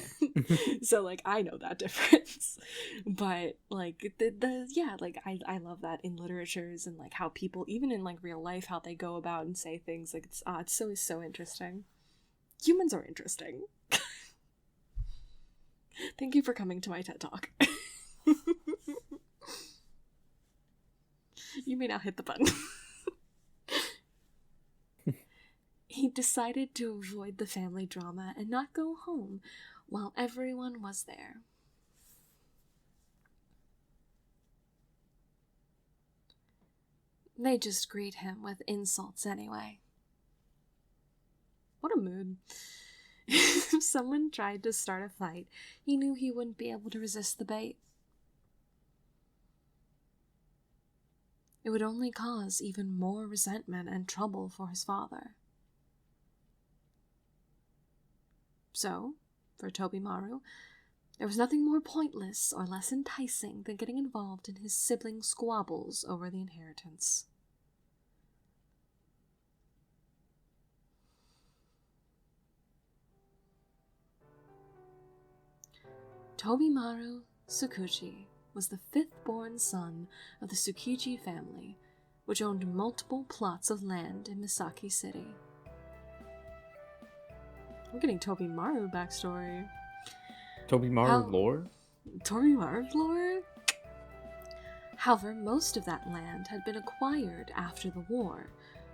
So, like, I know that difference. But, like, like, I love that in literatures and, like, how people, even in, like, real life, how they go about and say things. Like, it's so interesting. Humans are interesting. Thank you for coming to my TED Talk. You may now hit the button. He decided to avoid the family drama and not go home while everyone was there. They just greet him with insults anyway. What a mood. If someone tried to start a fight, he knew he wouldn't be able to resist the bait. It would only cause even more resentment and trouble for his father. So, for Tobimaru, there was nothing more pointless or less enticing than getting involved in his sibling squabbles over the inheritance. Tobimaru Tsukuji was the fifth-born son of the Tsukiji family, which owned multiple plots of land in Misaki City. I'm getting Tobimaru backstory. Tobimaru lore? Tobimaru lore? However, most of that land had been acquired after the war.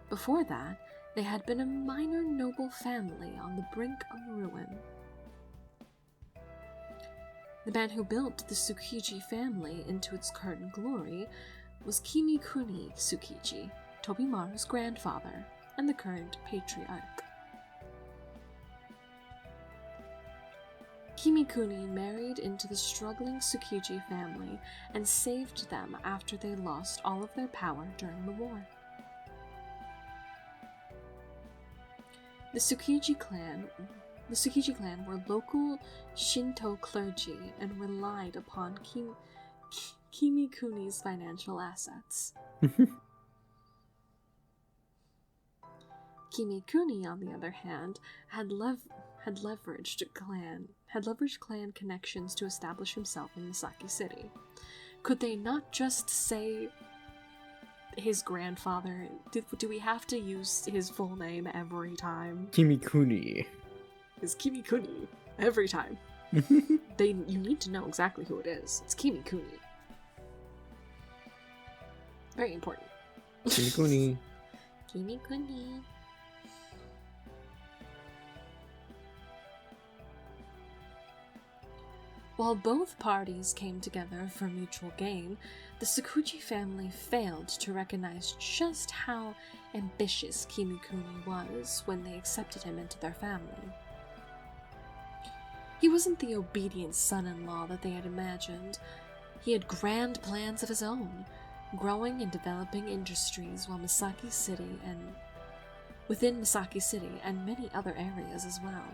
Before that, they had been a minor noble family on the brink of ruin. The man who built the Tsukiji family into its current glory was Kimikuni Tsukiji, Tobimaru's grandfather, and the current patriarch. Kimikuni married into the struggling Tsukiji family and saved them after they lost all of their power during the war. The Tsukiji clan were local Shinto clergy and relied upon Kimikuni's financial assets. Kimikuni, on the other hand, had leveraged clan connections to establish himself in Misaki City. Could they not just say his grandfather? Do we have to use his full name every time? Kimikuni. It's Kimikuni every time. You need to know exactly who it is. It's Kimikuni. Very important. Kimikuni. Kimikuni. While both parties came together for mutual gain, the Tsukuji family failed to recognize just how ambitious Kimikuni was when they accepted him into their family. He wasn't the obedient son-in-law that they had imagined. He had grand plans of his own, growing and developing industries within Misaki City and many other areas as well.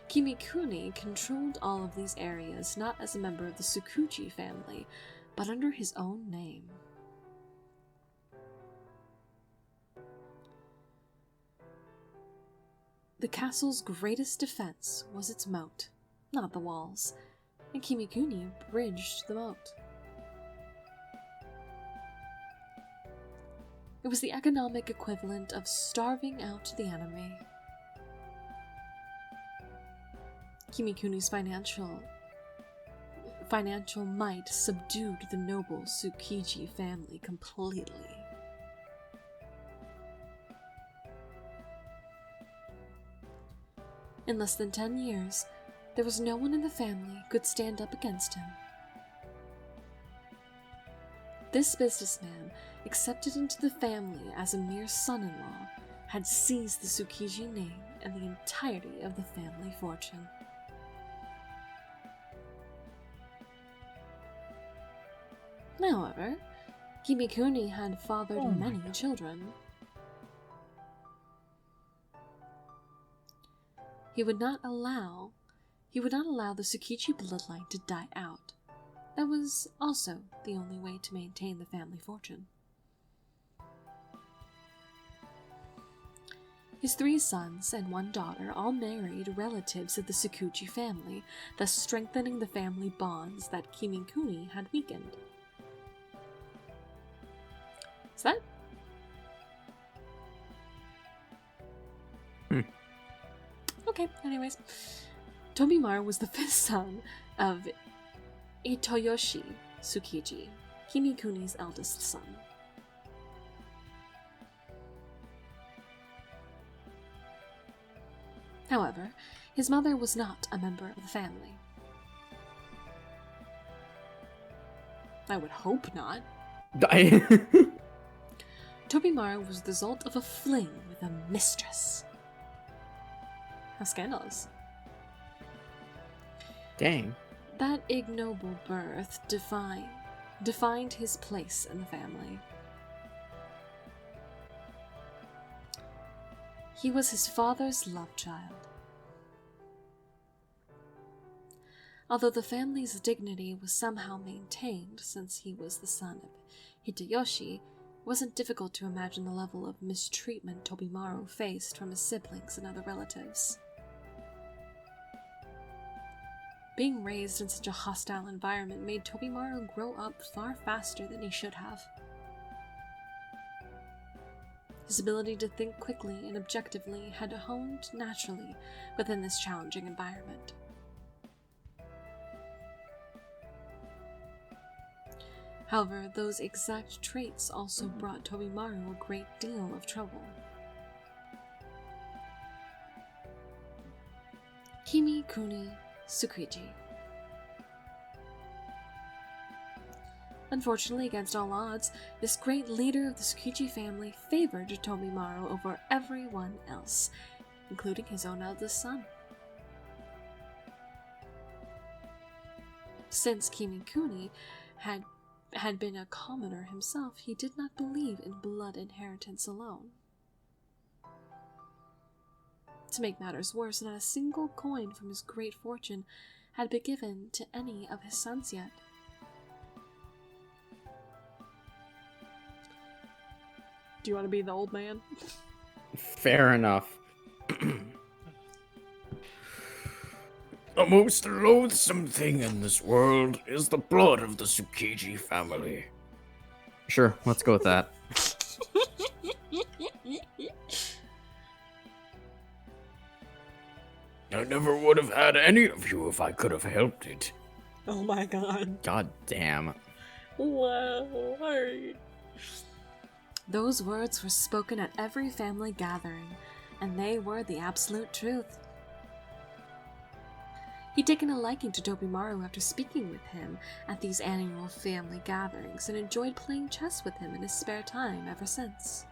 Kimikuni controlled all of these areas not as a member of the Tsukuji family, but under his own name. The castle's greatest defense was its moat, not the walls, and Kimikuni bridged the moat. It was the economic equivalent of starving out the enemy. Kimikuni's financial might subdued the noble Tsukiji family completely. In less than 10 years, there was no one in the family who could stand up against him. This businessman, accepted into the family as a mere son-in-law, had seized the Tsukiji name and the entirety of the family fortune. However, Kimikuni had fathered many children. He would not allow the Tsukiji bloodline to die out. That was also the only way to maintain the family fortune. His 3 sons and 1 daughter all married relatives of the Tsukiji family, thus strengthening the family bonds that Kimikuni had weakened. Is that? Okay, anyways. Tobimaru was the 5th son of Itoyoshi Tsukiji, Kimikuni's eldest son. However, his mother was not a member of the family. I would hope not. Tobimaru was the result of a fling with a mistress. How scandalous. Dang. That ignoble birth defined his place in the family. He was his father's love child. Although the family's dignity was somehow maintained since he was the son of Hitoyoshi, it wasn't difficult to imagine the level of mistreatment Tobimaru faced from his siblings and other relatives. Being raised in such a hostile environment made Tobimaru grow up far faster than he should have. His ability to think quickly and objectively had honed naturally within this challenging environment. However, those exact traits also brought Tobimaru a great deal of trouble. Kimikuni Tsukiji. Unfortunately, against all odds, this great leader of the Tsukiji family favored Tobimaru over everyone else, including his own eldest son. Since Kimikuni had been a commoner himself, he did not believe in blood inheritance alone. To make matters worse, not a single coin from his great fortune had been given to any of his sons yet. Do you want to be the old man? Fair enough. The most loathsome thing in this world is the blood of the Tsukiji family. Sure, let's go with that. I never would have had any of you if I could have helped it. Oh my god. God damn. Wow. Those words were spoken at every family gathering, and they were the absolute truth. He'd taken a liking to Tobimaru after speaking with him at these annual family gatherings and enjoyed playing chess with him in his spare time ever since.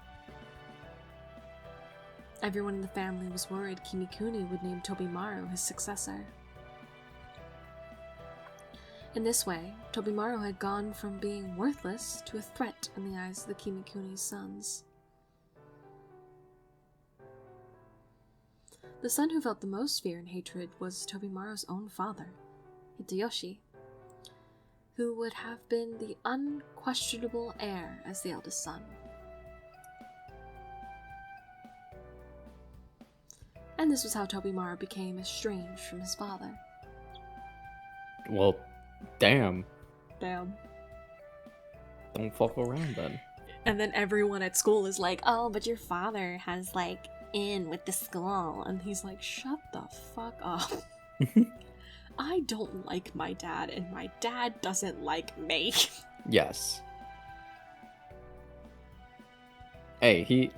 Everyone in the family was worried Kimikuni would name Tobimaru his successor. In this way, Tobimaru had gone from being worthless to a threat in the eyes of the Kimikuni's sons. The son who felt the most fear and hatred was Tobimaru's own father, Hitoyoshi, who would have been the unquestionable heir as the eldest son. And this was how Tobimaru became estranged from his father. Well, damn. Damn. Don't fuck around then. And then everyone at school is like, oh, but your father has, like, in with the school. And he's like, shut the fuck up. I don't like my dad, and my dad doesn't like me. Yes. Hey,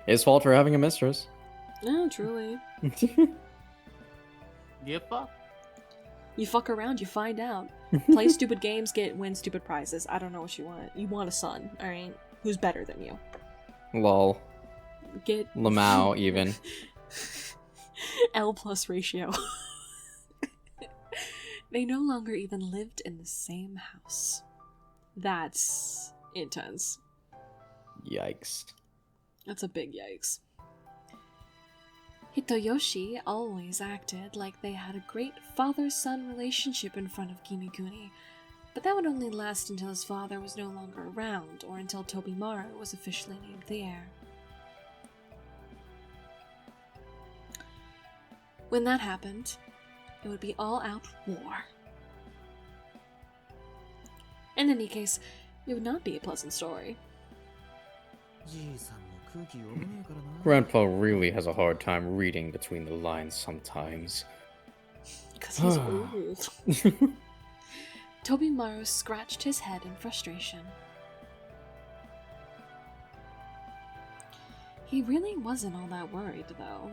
his fault for having a mistress. No, truly. Give up. You fuck around, you find out. Play stupid games, win stupid prizes. I don't know what you want. You want a son, alright? Who's better than you? Lol. Get Lamau, even. L plus ratio. They no longer even lived in the same house. That's intense. Yikes. That's a big yikes. Hitoyoshi always acted like they had a great father-son relationship in front of Kimikuni, but that would only last until his father was no longer around, or until Tobimaru was officially named the heir. When that happened, it would be all-out war. In any case, it would not be a pleasant story. Grandpa really has a hard time reading between the lines sometimes. Because he's old. Tobimaru scratched his head in frustration. He really wasn't all that worried, though.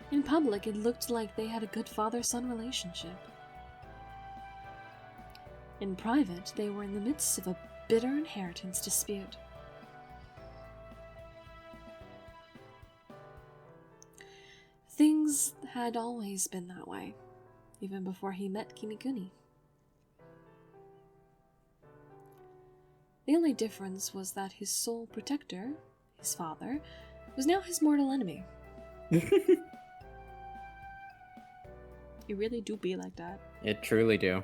In public, it looked like they had a good father-son relationship. In private, they were in the midst of a bitter inheritance dispute. Things had always been that way, even before he met Kimikuni. The only difference was that his sole protector, his father, was now his mortal enemy. You really do be like that. It truly do.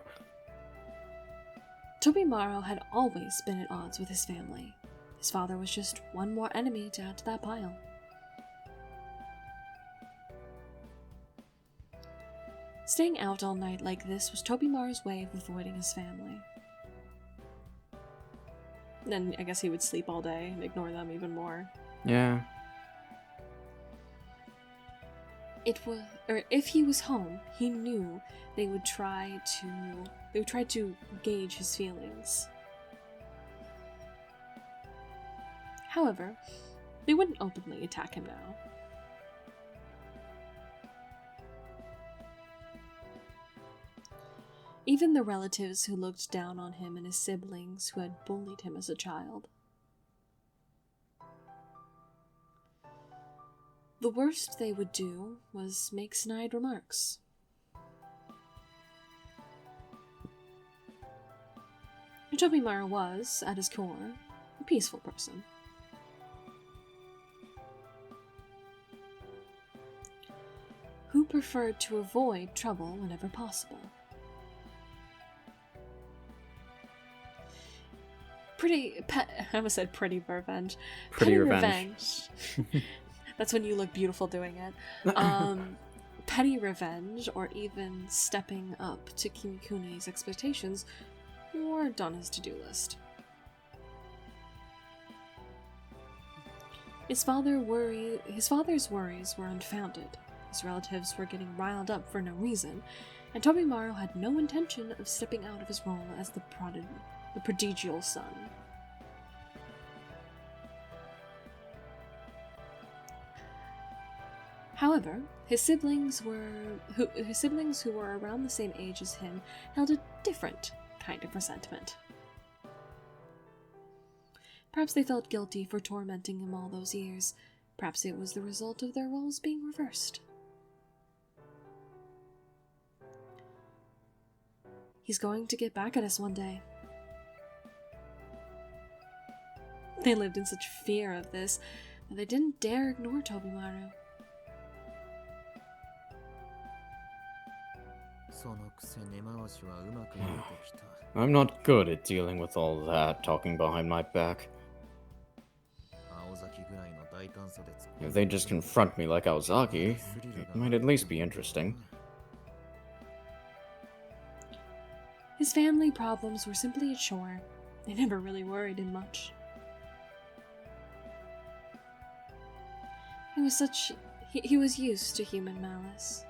Tobimaru had always been at odds with his family. His father was just one more enemy to add to that pile. Staying out all night like this was Tobimaru's way of avoiding his family. Then I guess he would sleep all day and ignore them even more. Yeah. If he was home, he knew they would try to gauge his feelings. However, they wouldn't openly attack him now. Even the relatives who looked down on him and his siblings who had bullied him as a child. The worst they would do was make snide remarks. Tobimaru was, at his core, a peaceful person. Who preferred to avoid trouble whenever possible. I almost said pretty revenge. Pretty revenge. That's when you look beautiful doing it. Petty revenge, or even stepping up to Kimikuni's expectations, weren't on his to-do list. His father's worries were unfounded. His relatives were getting riled up for no reason, and Tobimaru had no intention of stepping out of his role as the prodigal son. However, his siblings who were around the same age as him held a different kind of resentment. Perhaps they felt guilty for tormenting him all those years. Perhaps it was the result of their roles being reversed. He's going to get back at us one day. They lived in such fear of this that they didn't dare ignore Tobimaru. I'm not good at dealing with all that talking behind my back. If they just confront me like Aozaki, it might at least be interesting. His family problems were simply a chore. They never really worried him much. He was used to human malice.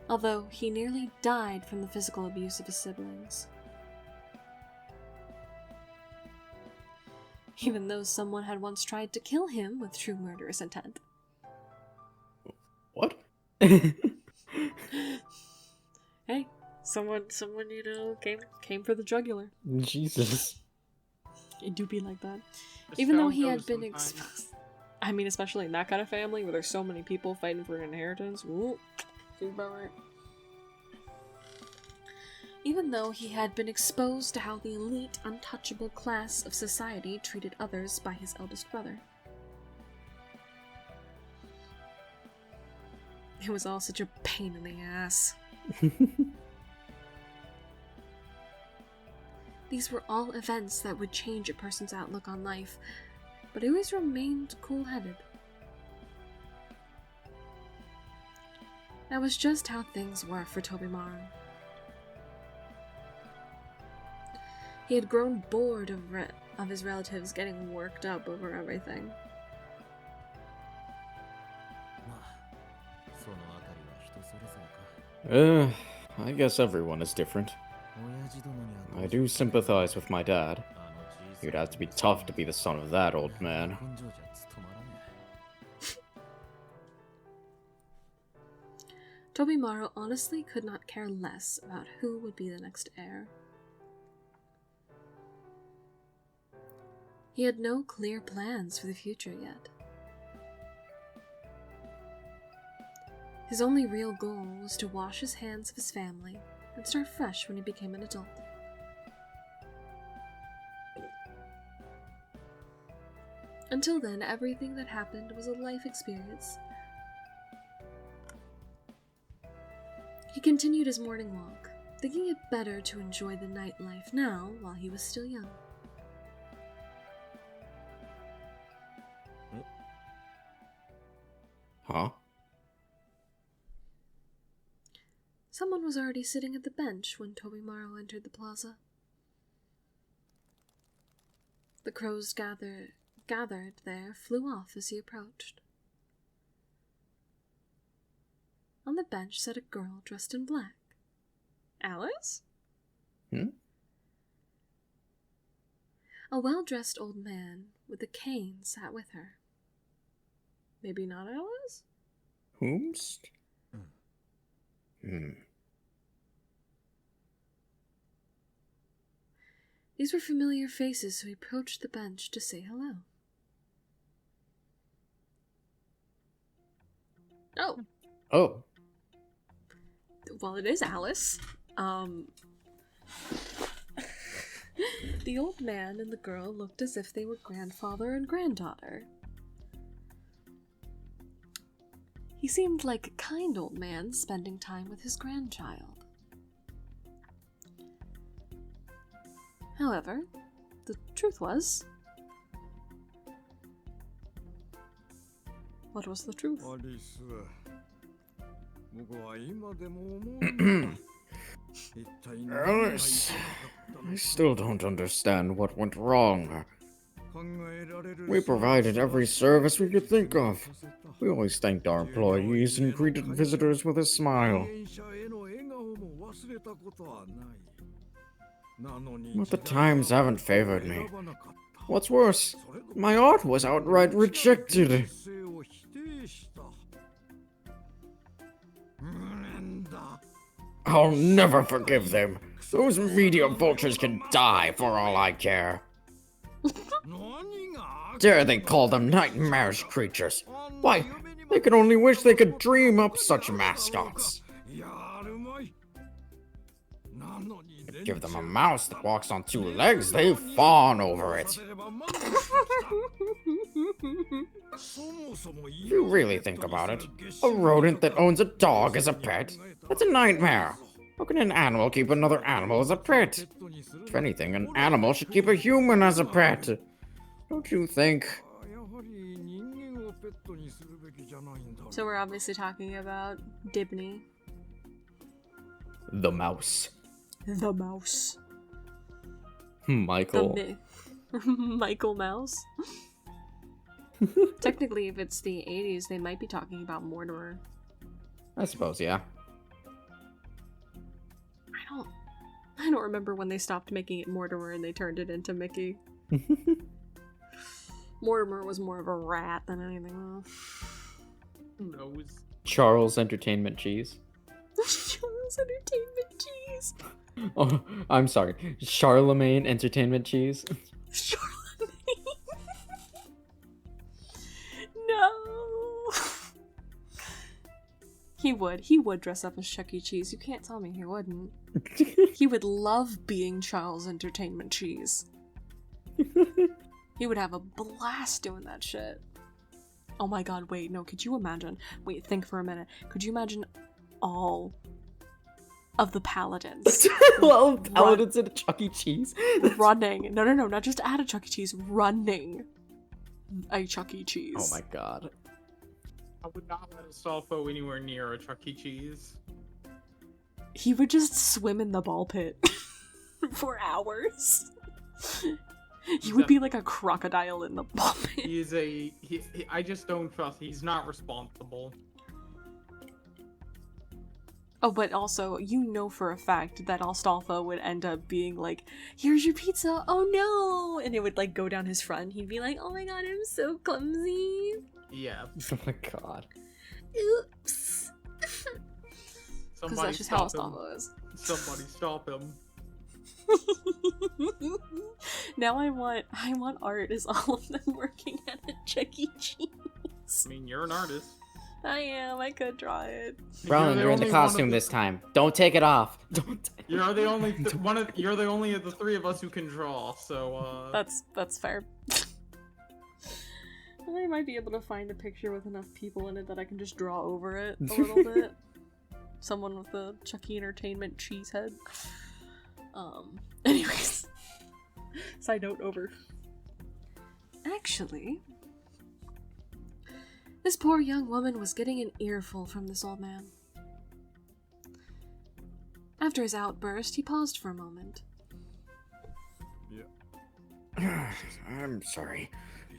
Although he nearly died from the physical abuse of his siblings. Even though someone had once tried to kill him with true murderous intent. What? Hey, someone, came for the jugular. Jesus. It do be like that. This Even though film he had goes been sometimes. exposed. I mean, especially in that kind of family where there's so many people fighting for an inheritance. Ooh, seems about right. Even though he had been exposed to how the elite, untouchable class of society treated others by his eldest brother. It was all such a pain in the ass. These were all events that would change a person's outlook on life, but he always remained cool-headed. That was just how things were for Tobimaru. He had grown bored of his relatives getting worked up over everything. I guess everyone is different. I do sympathize with my dad. He'd have to be tough to be the son of that old man. Tobimaru honestly could not care less about who would be the next heir. He had no clear plans for the future yet. His only real goal was to wash his hands of his family and start fresh when he became an adult. Until then, everything that happened was a life experience. He continued his morning walk, thinking it better to enjoy the nightlife now while he was still young. Huh? Someone was already sitting at the bench when Tobimaru entered the plaza. The crows gathered there flew off as he approached. On the bench sat a girl dressed in black. Alice? Hmm? A well-dressed old man with a cane sat with her. Maybe not Alice? Whomst? These were familiar faces, so he approached the bench to say hello. Oh. Oh. Well, it is Alice. The old man and the girl looked as if they were grandfather and granddaughter. He seemed like a kind old man spending time with his grandchild. However, the truth was... What was the truth? Alice, I still don't understand what went wrong. We provided every service we could think of. We always thanked our employees and greeted visitors with a smile. But the times haven't favored me. What's worse, my art was outright rejected. I'll never forgive them. Those media vultures can die for all I care. Dare they call them nightmarish creatures? Why, they could only wish they could dream up such mascots. Give them a mouse that walks on two legs, they fawn over it. If you really think about it, a rodent that owns a dog as a pet, that's a nightmare. How can an animal keep another animal as a pet? If anything, an animal should keep a human as a pet. Don't you think? So we're obviously talking about Dibney. The mouse. The mouse. Michael. Michael Mouse. Technically, if it's the 80s, they might be talking about Mortimer. I suppose, yeah. I don't remember when they stopped making it Mortimer and they turned it into Mickey. Mortimer was more of a rat than anything else. Who knows? Charles Entertainment Cheese. Charles Entertainment Cheese. Oh, I'm sorry. Charlemagne Entertainment Cheese. Charlemagne. No. He would dress up as Chuck E. Cheese. You can't tell me he wouldn't. He would love being Charles Entertainment Cheese. He would have a blast doing that shit. Oh my god, wait, no, could you imagine? Wait, think for a minute. Could you imagine all of the paladins? Well, paladins at a Chuck E. Cheese? Running. No, not just at a Chuck E. Cheese. Running a Chuck E. Cheese. Oh my god. I would not let Astolfo anywhere near a Chuck E. Cheese. He would just swim in the ball pit for hours. He would be like a crocodile in the ball pit. I just don't trust. He's not responsible. Oh, but also, you know for a fact that Astolfo would end up being like, here's your pizza, oh no! And it would like go down his front. He'd be like, oh my god, I'm so clumsy. Yeah. Oh my god. Oops. Because Somebody that's just how stop him. Astolfo is. Somebody stop him. Now I want art as all of them working at a Chuck E. Cheese. I mean, you're an artist. I am, I could draw it. Brown, you're in the costume this time. Don't take it off. You're the only You're the only of the three of us who can draw. So That's fair. I might be able to find a picture with enough people in it that I can just draw over it a little bit. Someone with a Chuck E. Entertainment cheese head. Anyways. Side note over. Actually, this poor young woman was getting an earful from this old man. After his outburst, he paused for a moment. I'm sorry.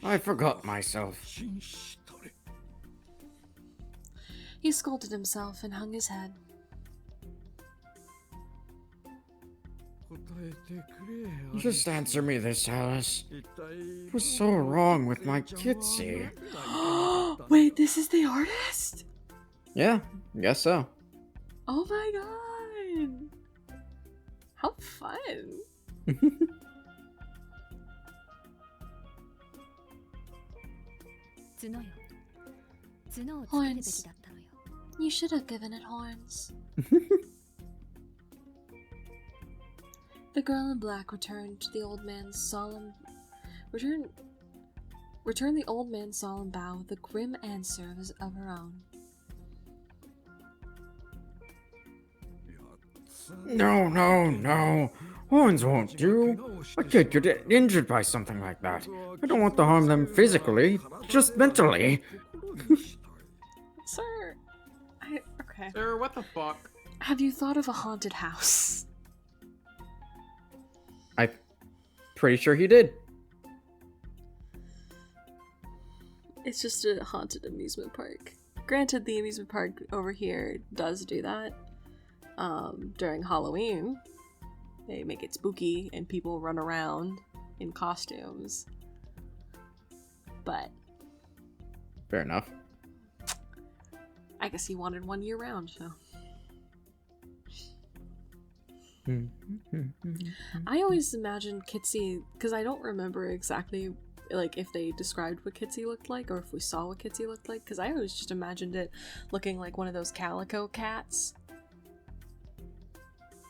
I forgot myself. He scolded himself and hung his head. Just answer me this, Alice. What's so wrong with my Kitsy? Wait, this is the artist? Yeah, guess so. Oh my god! How fun! Horns. You should have given it horns. The girl in black returned the old man's solemn bow with a grim answer of her own. No. Horns won't do. A kid could get injured by something like that. I don't want to harm them physically, just mentally. Sir, okay. Sir, what the fuck? Have you thought of a haunted house? I'm pretty sure he did. It's just a haunted amusement park. Granted, the amusement park over here does do that. During Halloween, they make it spooky and people run around in costumes. But Fair enough. I guess he wanted one year round, so. I always imagined Kitsy, because I don't remember exactly like if they described what Kitsy looked like or if we saw what Kitsy looked like, because I always just imagined it looking like one of those calico cats.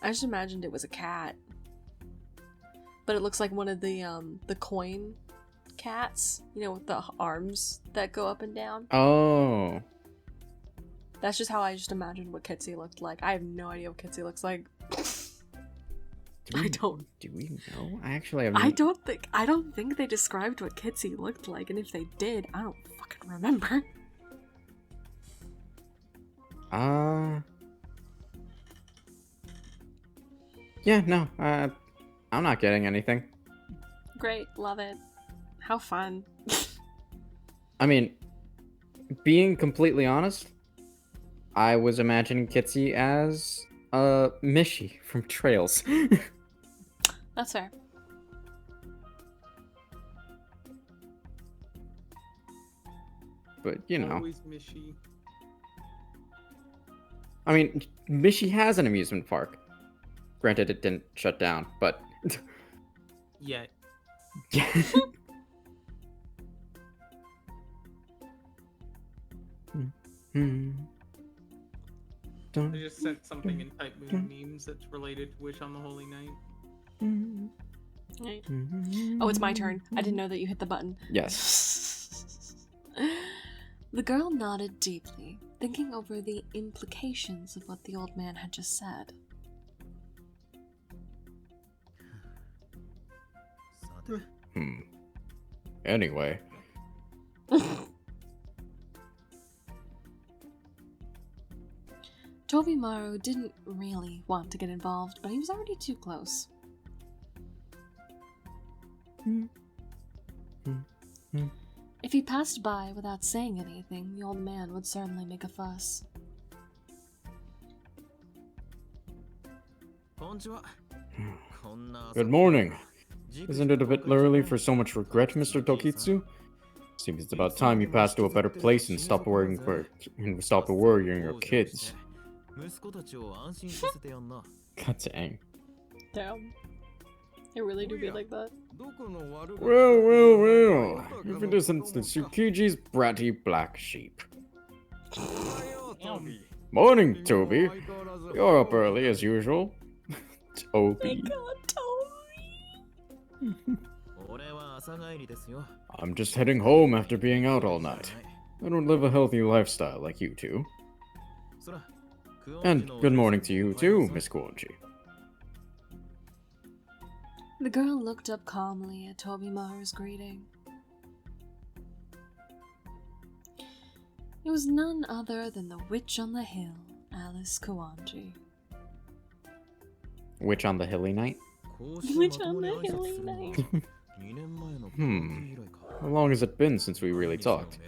I just imagined it was a cat, but it looks like one of the coin cats, you know, with the arms that go up and down. Oh. That's just how I just imagined what Kitsy looked like. I have no idea what Kitsy looks like. I don't. Do we know? I actually have. I don't think they described what Kitsy looked like, and if they did, I don't fucking remember. Yeah, no. I'm not getting anything. Great, love it. How fun. I mean, being completely honest, I was imagining Kitsy as Mishi from Trails. That's fair. But you know, Always Mishy. I mean, Mishi has an amusement park. Granted, it didn't shut down, but Yet. I just sent something in Type Moon memes that's related to Wish on the Holy Night. Right. Oh, it's my turn. I didn't know that you hit the button. Yes. The girl nodded deeply, thinking over the implications of what the old man had just said. Anyway. Tobimaru didn't really want to get involved, but he was already too close. If he passed by without saying anything, the old man would certainly make a fuss. Good morning. Isn't it a bit early for so much regret, Mr. Tokitsu? Seems it's about time you passed to a better place and stop worrying your kids. God dang. Damn. They really do be like that. Well. If it isn't the Tsukiji's bratty black sheep. Morning, Toby. You're up early as usual. Toby. I'm just heading home after being out all night. I don't live a healthy lifestyle like you two. And good morning to you too, Miss Kuonji. The girl looked up calmly at Tobimaru's greeting. It was none other than the witch on the hill, Alice Kuonji. Witch on the Hilly Night? Witch on the hilly night. How long has it been since we really talked?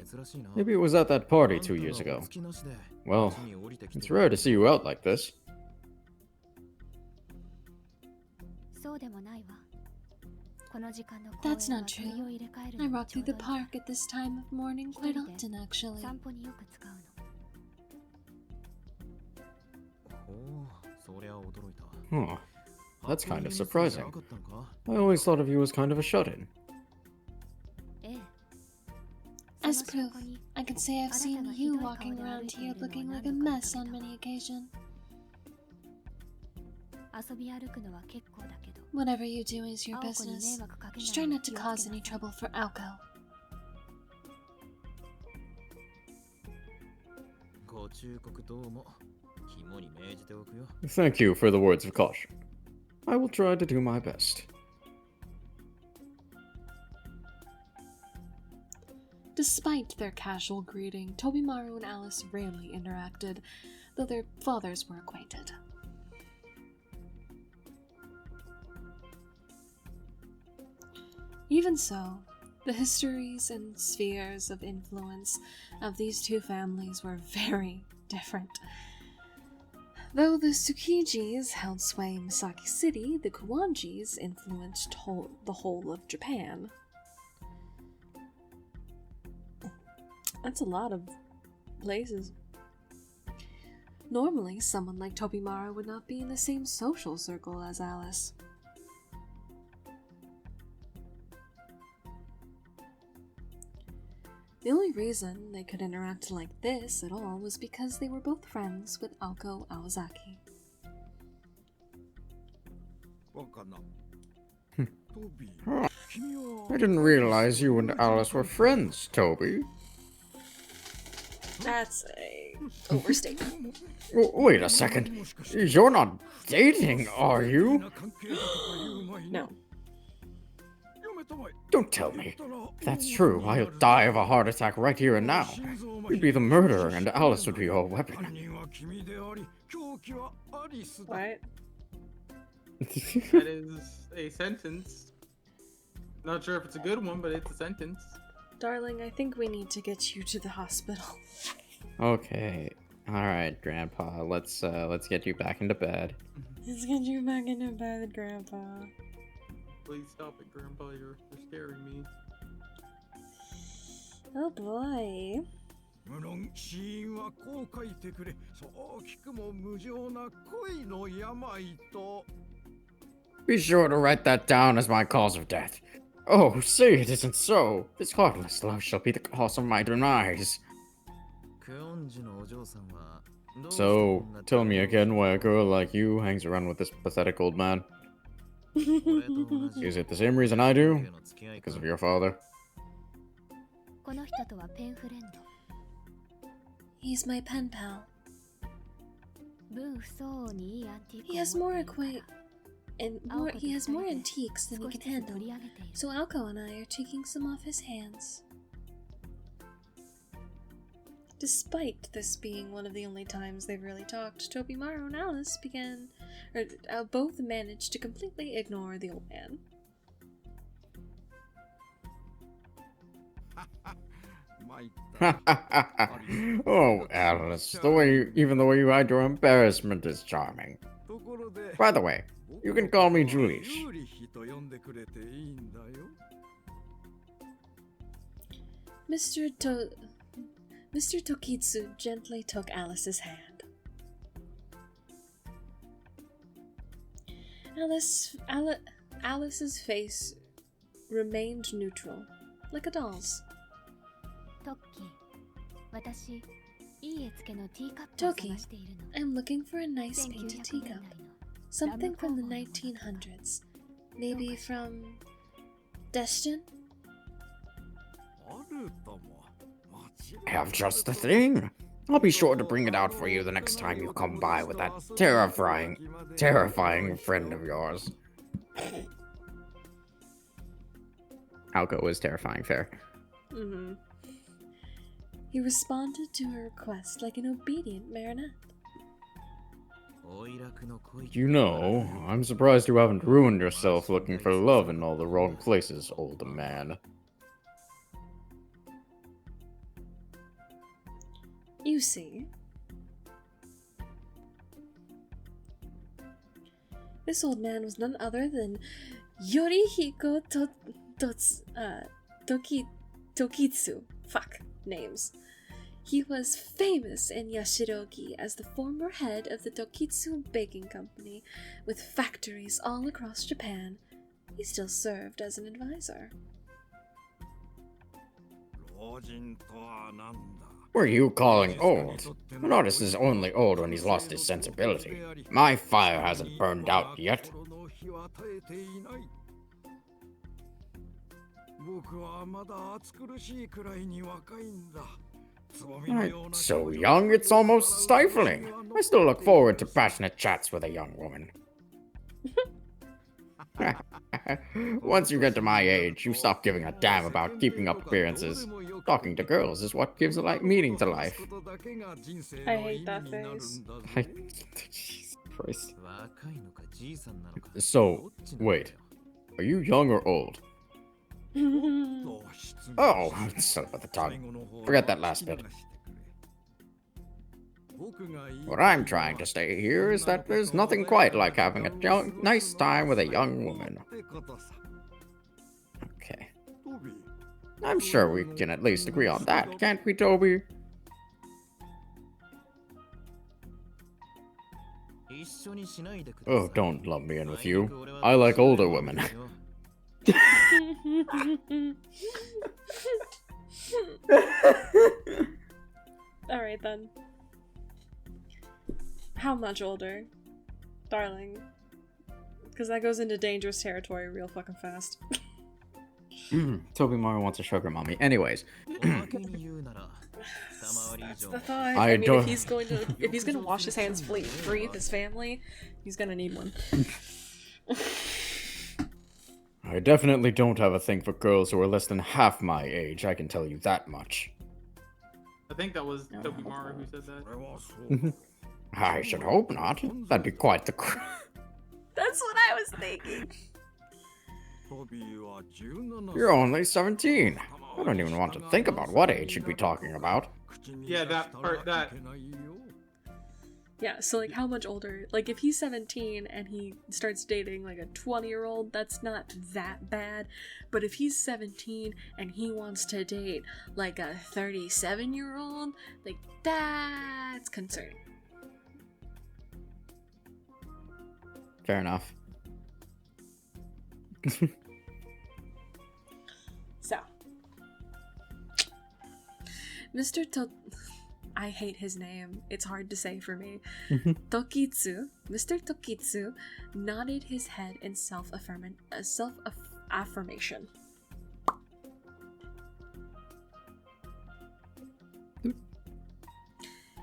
Maybe it was at that party 2 years ago. Well, it's rare to see you out like this. That's not true. I walk through the park at this time of morning quite often, actually. Huh. That's kind of surprising. I always thought of you as kind of a shut-in. As proof, I can say I've seen you walking around here looking like a mess on many occasions. Whatever you do is your business. Just try not to cause any trouble for Aoko. Thank you for the words of caution. I will try to do my best. Despite their casual greeting, Tobimaru and Alice rarely interacted, though their fathers were acquainted. Even so, the histories and spheres of influence of these two families were very different. Though the Tsukijis held sway in Misaki City, the Kuwanjis influenced the whole of Japan. That's a lot of places. Normally, someone like Tobimaru would not be in the same social circle as Alice. The only reason they could interact like this at all was because they were both friends with Aoko Awazaki. I didn't realize you and Alice were friends, Toby. That's a overstatement. Wait a second. You're not dating, are you? No. Don't tell me. If that's true, I'll die of a heart attack right here and now. You'd be the murderer, and Alice would be your weapon. What? That is a sentence. Not sure if it's a good one, but it's a sentence. Darling, I think we need to get you to the hospital. Okay. Alright, Grandpa, let's get you back into bed. Let's get you back into bed, Grandpa. Please stop it, Grandpa. You're scaring me. Oh boy. Be sure to write that down as my cause of death. Oh, say it isn't so. This heartless love shall be the cause of my demise. So, tell me again why a girl like you hangs around with this pathetic old man. Is it the same reason I do? Because of your father? He's my pen pal. He has more he has more antiques than he can handle, so Alco and I are taking some off his hands. Despite this being one of the only times they've really talked, Tobimaru and Alice both managed to completely ignore the old man. Oh, Alice, even the way you hide your embarrassment is charming. By the way, you can call me Julius. Mr. Tokitsu gently took Alice's hand. Alice's face remained neutral, like a doll's. Toki, I'm looking for a nice painted teacup. Something from the 1900s. Maybe from Destin? I have just the thing. I'll be sure to bring it out for you the next time you come by with that terrifying friend of yours. Alco was terrifying, fair. Mm-hmm. He responded to her request like an obedient marionette. You know, I'm surprised you haven't ruined yourself looking for love in all the wrong places, old man. You see, this old man was none other than Yorihiko Tokitsu. Fuck, names. He was famous in Yashirogi as the former head of the Tokitsu Baking Company, with factories all across Japan. He still served as an advisor. What are you calling old? An artist is only old when he's lost his sensibility. My fire hasn't burned out yet. I'm so young, it's almost stifling. I still look forward to passionate chats with a young woman. Once you get to my age, you stop giving a damn about keeping up appearances. Talking to girls is what gives meaning to life. I hate that face. Jesus Christ. So, wait. Are you young or old? Oh, son of the tongue. Forget that last bit. What I'm trying to say here is that there's nothing quite like having a nice time with a young woman. Okay. I'm sure we can at least agree on that, can't we, Toby? Oh, don't lump me in with you. I like older women. Alright then. How much older? Darling. Because that goes into dangerous territory real fucking fast. Tobimaru wants a sugar mommy. Anyways. That's the thought. I I mean, don't- if he's gonna wash his hands free of his family, he's gonna need one. I definitely don't have a thing for girls who are less than half my age, I can tell you that much. I think that was Toby Mara who said that. I should hope not. That'd be quite the That's what I was thinking. You're only 17. I don't even want to think about what age you'd be talking about. Yeah, that part, that. Yeah, so like how much older? Like if he's 17 and he starts dating like a 20-year-old, that's not that bad. But if he's 17 and he wants to date like a 37-year-old, like that's concerning. Fair enough. So, I hate his name. It's hard to say for me. Tokitsu, Mr. Tokitsu, nodded his head in self-affirmation.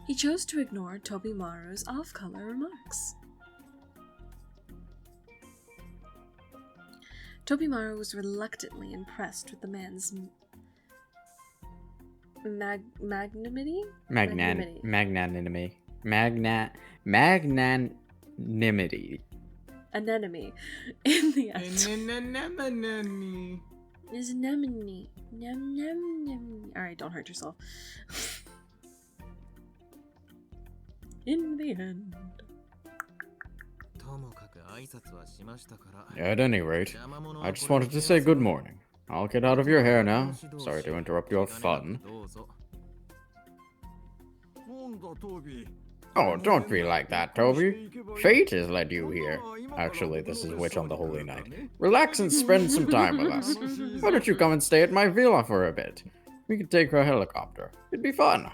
He chose to ignore Tobimaru's off-color remarks. Tobimaru was reluctantly impressed with the man's magnanimity? Magnanimity. Anemone in the end. Anemone. Is anemone. Alright, don't hurt yourself. In the end. At any rate, I just wanted to say good morning. I'll get out of your hair now. Sorry to interrupt your fun. Oh, don't be like that, Toby. Fate has led you here. Actually, this is Witch on the Holy Night. Relax and spend some time with us. Why don't you come and stay at my villa for a bit? We could take a helicopter. It'd be fun.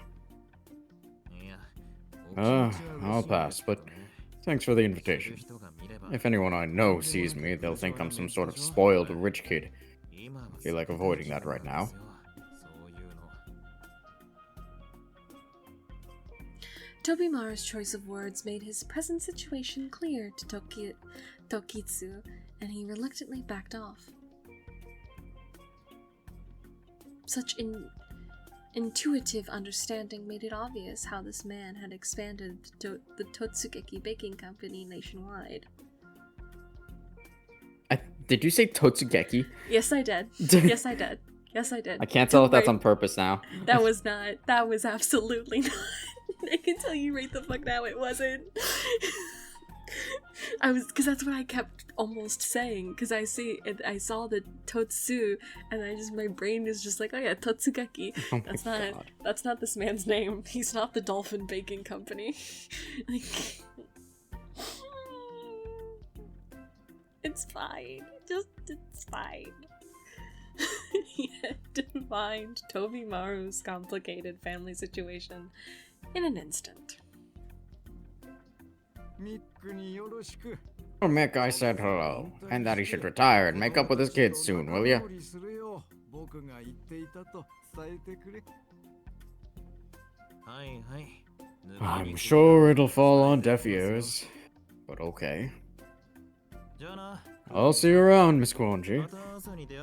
I'll pass, but thanks for the invitation. If anyone I know sees me, they'll think I'm some sort of spoiled rich kid. I feel like avoiding that right now. Tobimaru's choice of words made his present situation clear to Tokitsu, and he reluctantly backed off. Such intuitive understanding made it obvious how this man had expanded the Totsugeki baking company nationwide. Did you say Totsugeki? Yes, I did. Yes, I did. Yes, I did. I can't tell if that's on purpose now. That was not. That was absolutely not. I can tell you right the fuck now it wasn't. Because that's what I kept almost saying. Because I saw the Totsu, and my brain is just like, oh yeah, Totsugeki. Oh That's not this man's name. He's not the Dolphin Baking Company. Like, it's fine. It's fine. He had divined Tobimaru's complicated family situation in an instant. Oh, Mick, I said hello, and that he should retire and make up with his kids soon, will ya? I'm sure it'll fall on deaf ears, but okay. I'll see you around, Miss Quanji.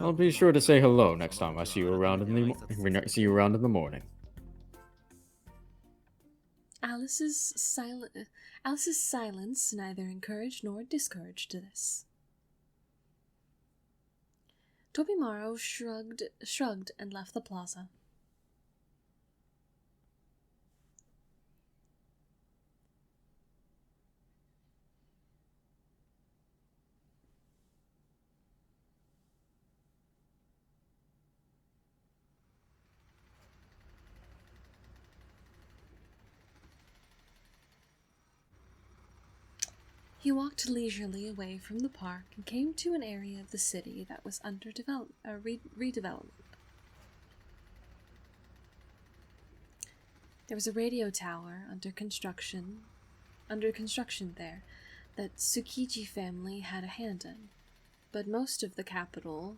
I'll be sure to say hello next time I see you around in the morning. Alice's silence neither encouraged nor discouraged this. Tobimaru shrugged and left the plaza. He walked leisurely away from the park and came to an area of the city that was under redevelopment. There was a radio tower under construction there that Tsukiji family had a hand in, but most of the capital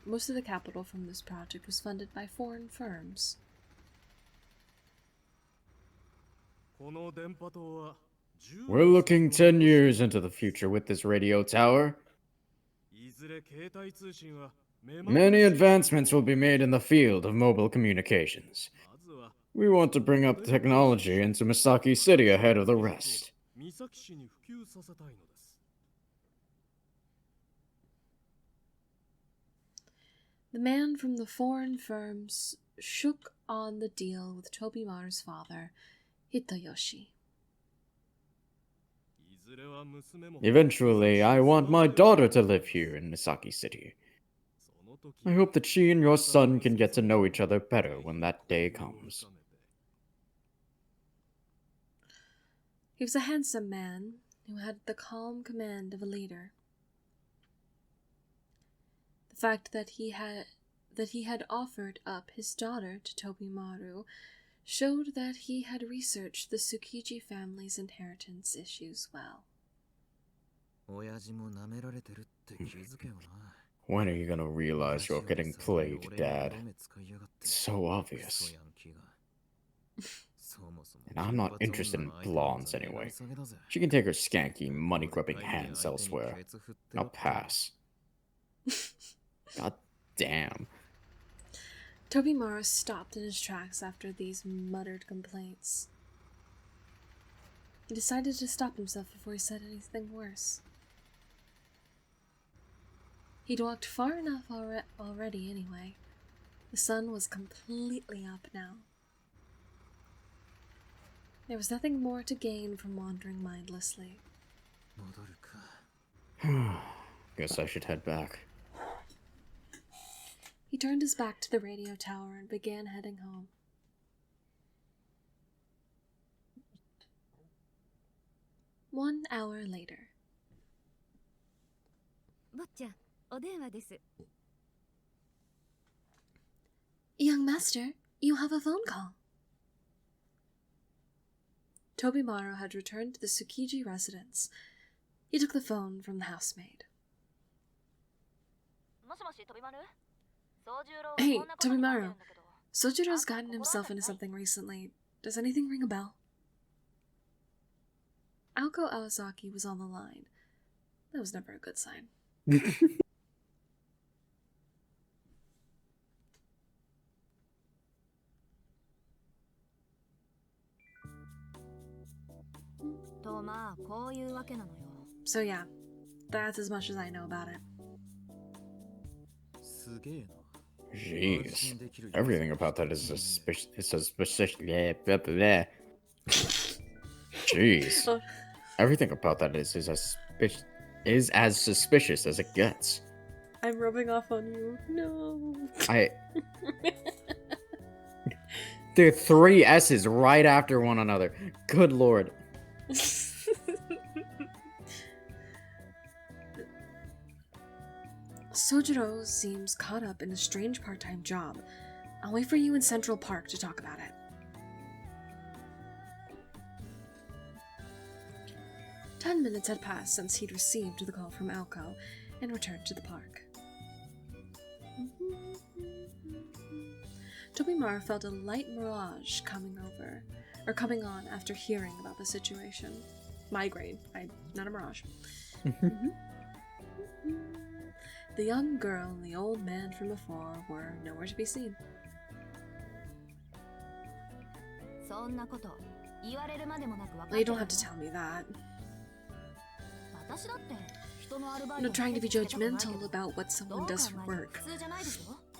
from this project was funded by foreign firms. We're looking 10 years into the future with this radio tower. Many advancements will be made in the field of mobile communications. We want to bring up technology into Misaki City ahead of the rest. The man from the foreign firms shook on the deal with Tobimaru's father, Hitoyoshi. Eventually, I want my daughter to live here in Misaki City. I hope that she and your son can get to know each other better when that day comes. He was a handsome man who had the calm command of a leader. The fact that he had offered up his daughter to Tobimaru showed that he had researched the Tsukiji family's inheritance issues well. When are you gonna realize you're getting played, Dad? It's so obvious. And I'm not interested in blondes anyway. She can take her skanky, money-grubbing hands elsewhere. I'll pass. God damn. Tobimaru stopped in his tracks after these muttered complaints. He decided to stop himself before he said anything worse. He'd walked far enough already anyway. The sun was completely up now. There was nothing more to gain from wandering mindlessly. Guess I should head back. He turned his back to the radio tower and began heading home. One hour later. Young master, you have a phone call. Tobimaru had returned to the Tsukiji residence. He took the phone from the housemaid. Hey, Tobimaru. Sojiro's gotten himself into something recently. Does anything ring a bell? Aoko Awazaki was on the line. That was never a good sign. So yeah, that's as much as I know about it. Jeez. Everything about that is suspicious. It's suspicious. Yeah, blah, blah, blah. Jeez. Oh. Everything about that is as suspicious as it gets. I'm rubbing off on you. No. There are 3 S's right after one another. Good lord. Sojiro seems caught up in a strange part-time job. I'll wait for you in Central Park to talk about it. Ten minutes had passed since he'd received the call from Aoko and returned to the park. Tobimaru felt a light mirage coming on after hearing about the situation. Migraine, not a mirage. The young girl and the old man from before were nowhere to be seen. Well, you don't have to tell me that. I'm not trying to be judgmental about what someone does for work,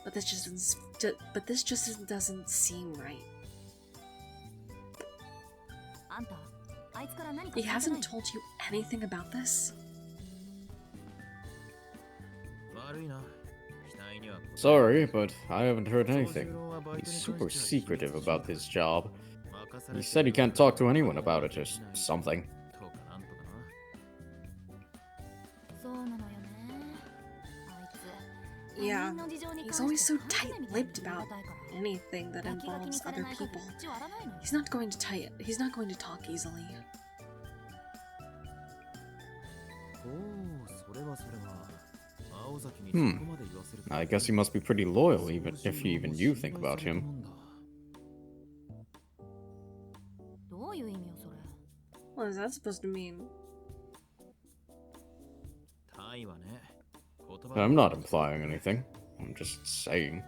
but this just doesn't seem right. He hasn't told you anything about this? Sorry, but I haven't heard anything. He's super secretive about this job. He said he can't talk to anyone about it or something. Yeah, he's always so tight-lipped about anything that involves other people. He's not going to talk easily. I guess he must be pretty loyal, even if even you think about him. is that supposed to mean? I'm not implying anything. I'm just saying.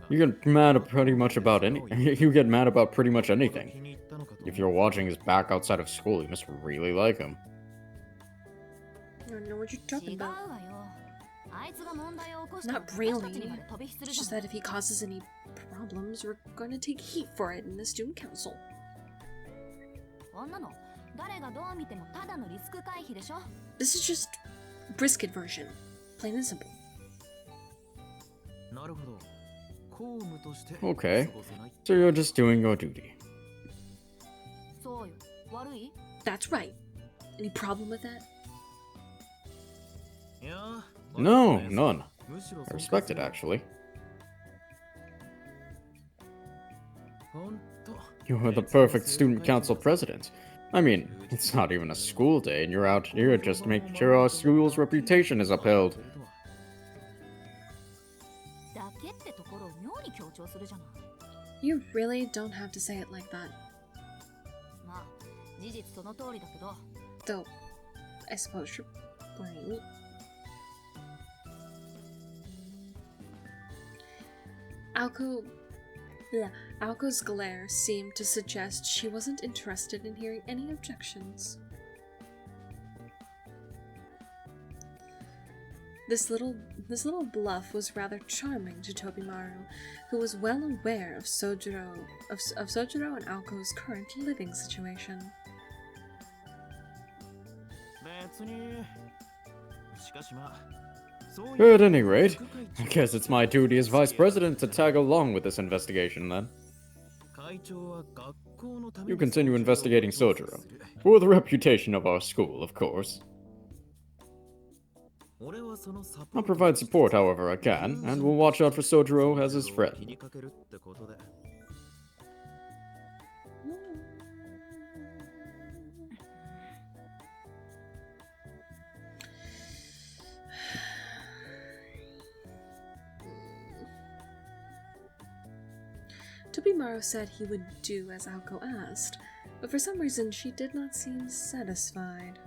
You get mad at pretty much about you get mad about pretty much anything. If you're watching his back outside of school, you must really like him. I don't know what you're talking about. Not really. It's just that if he causes any problems, we're going to take heat for it in the student council. This is just brisket version. Plain and simple. Okay, so you're just doing your duty. That's right. Any problem with that? No, none. I respect it, actually. You are the perfect student council president. I mean, it's not even a school day, and you're out here just making sure our school's reputation is upheld. You really don't have to say it like that. Though, I suppose you're right. Alco's glare seemed to suggest she wasn't interested in hearing any objections. This little bluff was rather charming to Tobimaru, who was well aware of Sojiro and Alco's current living situation. At any rate, I guess it's my duty as vice president to tag along with this investigation then. You continue investigating Sojiro, for the reputation of our school, of course. I'll provide support however I can, and will watch out for Sojiro as his friend. Tobimaru said he would do as Alco asked, but for some reason she did not seem satisfied.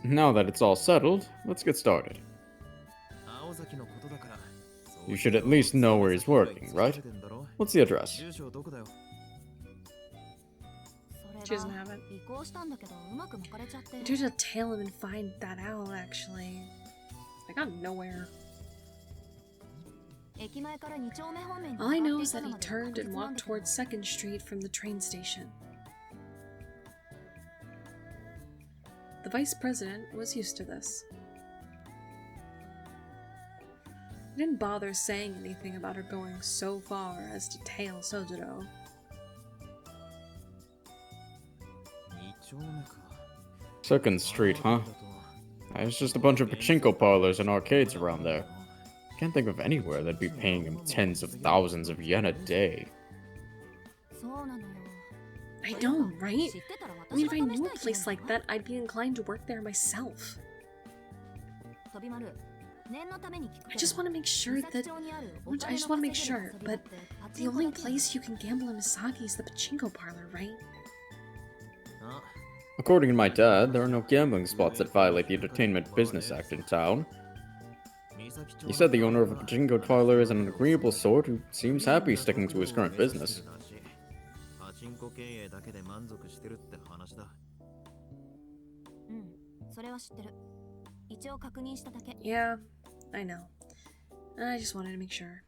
Now that it's all settled, let's get started. You should at least know where he's working, right? What's the address? She doesn't have it. I tried to tail him and find that out, actually. I got nowhere. All I know is that he turned and walked towards 2nd Street from the train station. The vice president was used to this. He didn't bother saying anything about her going so far as to tail Sojiro. 2nd Street, huh? There's just a bunch of pachinko parlors and arcades around there. Can't think of anywhere that'd be paying him tens of thousands of yen a day. I know, right? I mean, if I knew a place like that, I'd be inclined to work there myself. I just want to make sure that... I just want to make sure, but the only place you can gamble in Misaki is the pachinko parlor, right? According to my dad, there are no gambling spots that violate the Entertainment Business Act in town. He said the owner of a pachinko parlor is an agreeable sort who seems happy sticking to his current business. Yeah, I know. I just wanted to make sure.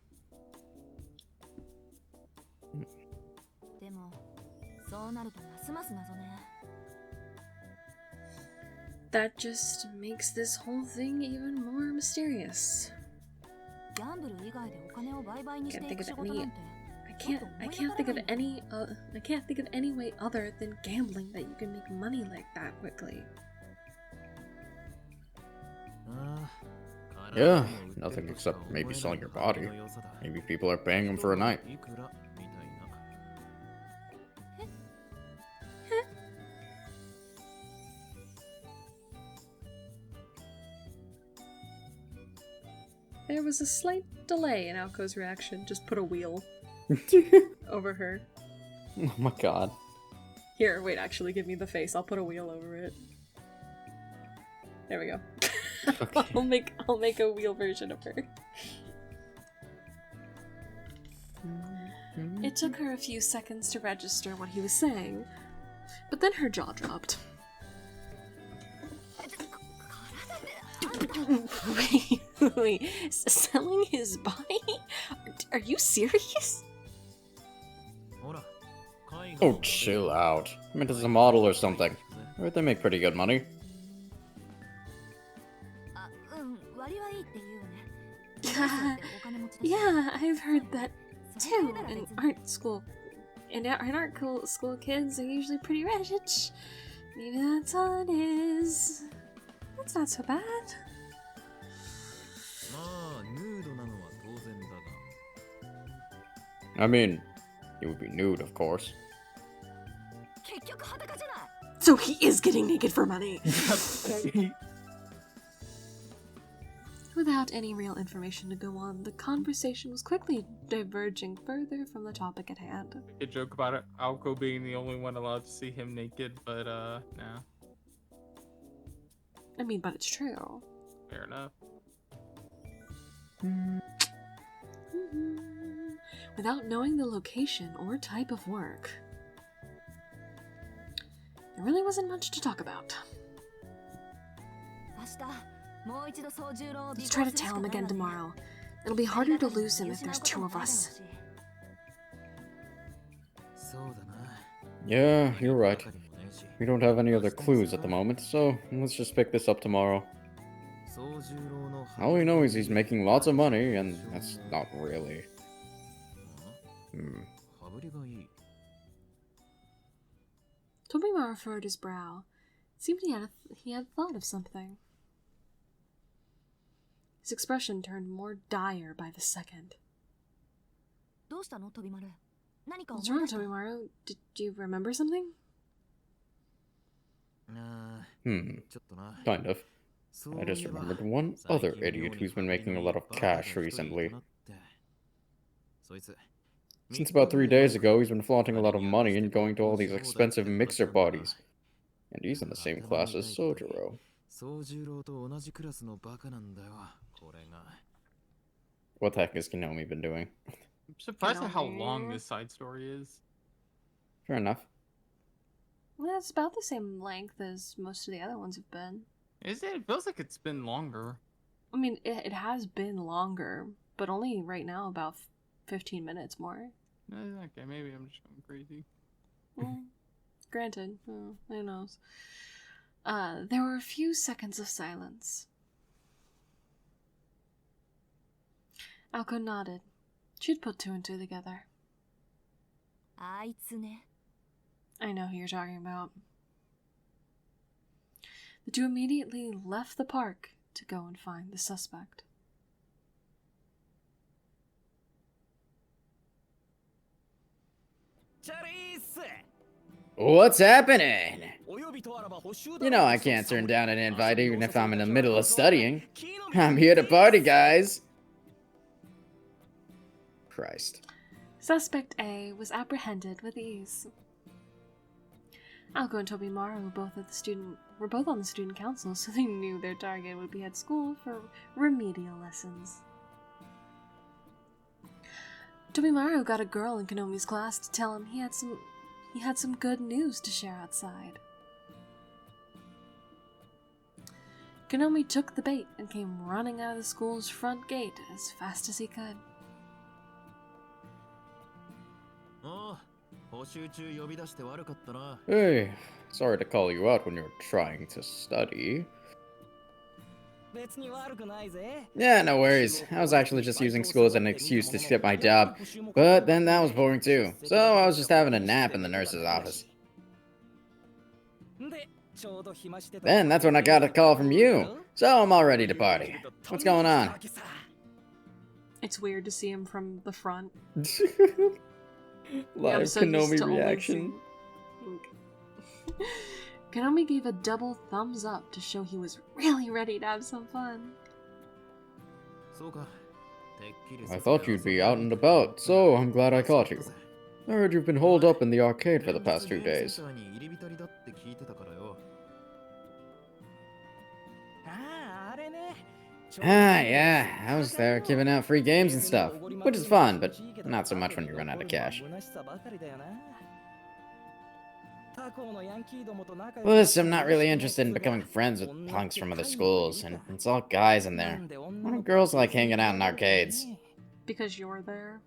That just makes this whole thing even more mysterious. Can't think of any. I can't think of any. I can't think of any way other than gambling that you can make money like that quickly. Yeah, nothing except maybe selling your body. Maybe people are paying him for a night. There was a slight delay in Alco's reaction. Just put a wheel over her. Oh my god. Here, wait, actually give me the face. I'll put a wheel over it. There we go. Okay. I'll make a wheel version of her. It took her a few seconds to register what he was saying, but then her jaw dropped. Wait, selling his body? Are you serious? Oh, chill out. I meant as a model or something. I heard they make pretty good money. あ、割はいいって言うよね。お母さんってお金持ちだし Yeah, I've heard that それ too. なら In 別に art school, in art school, kids are usually pretty rich. Maybe that's all it is. That's not so bad. まあヌードなのは当然だが I mean, it would be nude, of course. 結局裸じゃない So he is getting naked for money. Without any real information to go on, the conversation was quickly diverging further from the topic at hand. A joke about it, Alco being the only one allowed to see him naked, but no. I mean, but it's true. Fair enough. Without knowing the location or type of work, there really wasn't much to talk about. 明日もう一度操縦路を尾 Let's 行 try to するし tell か him ない again わね tomorrow. It'll be harder to lose him if there's two of us. そうだな Yeah, you're right. 中にもねえし We don't have any other clues at the moment, so let's just pick this up tomorrow. 操縦路の All we know is he's making lots of money, and that's not really. 羽振りがいい Tobimaro furrowed his brow. It seemed he had thought of something. His expression turned more dire by the second. どうしたの飛び丸何か What's 思い wrong, 出した Tobimaro? Did you remember something? あ Hmm, ちょっとな kind of. そう I just いえば remembered one 最 other 近 idiot 妙に who's been 羽振り making a のいい lot of バカが cash 一人い recently. たなってそいつ Since about 3 days ago, he's been flaunting a lot of money and going to all these expensive mixer parties. And he's in the same class as Sojiro. 操縦路と同じクラスのバカなんだよこれが What the heck has Kinomi been doing? I'm surprised at how long this side story is. Fair enough. Well, it's about the same length as most of the other ones have been. Is it? It feels like it's been longer. I mean, it has been longer, but only right now about 15 minutes more. Okay, maybe I'm just going crazy. Well, granted, who knows. There were a few seconds of silence. Alco nodded. She'd put two and two together. あいつね I know who you're talking about. The two immediately left the park to go and find the suspect. What's happening? You know I can't turn down an invite even if I'm in the middle of studying. I'm here to party, guys. Christ. Suspect A was apprehended with ease. Alco and Tobimaro were both on the student council, so they knew their target would be at school for remedial lessons. Tobimaro got a girl in Konomi's class to tell him he had some good news to share outside. Konomi took the bait and came running out of the school's front gate as fast as he could. ああ補習中呼び出して悪かったな Hey, sorry to call you out when you're trying to study. 別に悪くないぜ Yeah, no worries. I was actually just using school as an excuse to skip my job. But then that was boring too. So I was just having a nap in the nurse's office. でちょうど暇してた Then that's when I got a call from you. So I'm all ready to party. What's going on? It's weird to see him from the front. Live I'm so used Konomi to only reaction. seeing- Konomi gave a double thumbs up to show he was really ready to have some fun. そうか I thought you'd be out and about, so I'm glad I caught you. I heard you've been holed up in the arcade for the past 2 days. Ah, yeah, I was there giving out free games and stuff, which is fun, but not so much when you run out of cash. Plus, I'm not really interested in becoming friends with punks from other schools, and it's all guys in there. Why do girls like hanging out in arcades? Because you're there.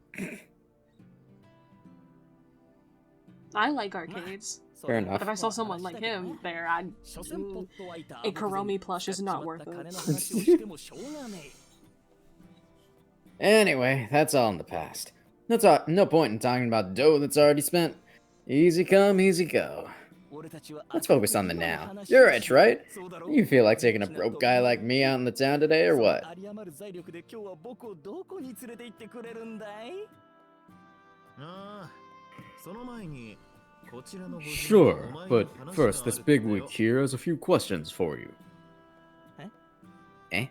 I like arcades. Fair enough. But if I saw someone like him there, I'd... A Kuromi plush is not worth it. Anyway, that's all in the past. No point in talking about dough that's already spent. Easy come, easy go. Let's focus on the now. You're rich, right? You feel like taking a broke guy like me out in the town today, or what? Sure, but first, this bigwig here has a few questions for you. Eh?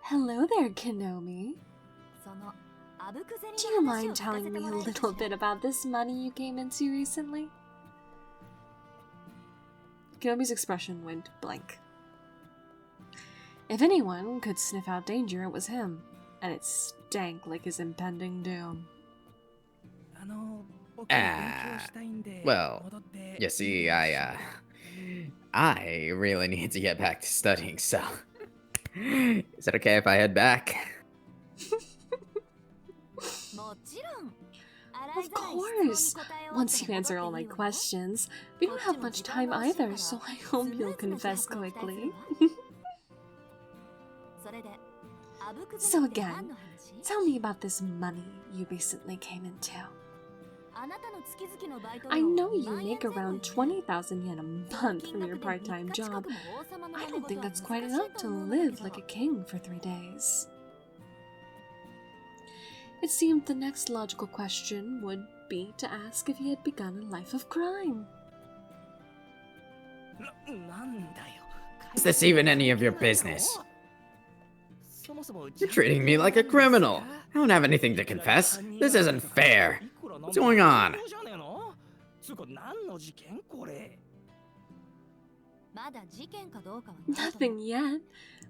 Hello there, Kinomi. Do you mind telling me a little bit about this money you came into recently? Kinomi's expression went blank. If anyone could sniff out danger, it was him, and it stank like his impending doom. Well, you see, I really need to get back to studying, so... Is it okay if I head back? Of course! Once you answer all my questions, we don't have much time either, so I hope you'll confess quickly. So again, tell me about this money you recently came into. I know you make around 20,000 yen a month from your part-time job. I don't think that's quite enough to live like a king for 3 days. It seemed the next logical question would be to ask if he had begun a life of crime. Is this even any of your business? You're treating me like a criminal. I don't have anything to confess. This isn't fair. What's going on? Nothing yet.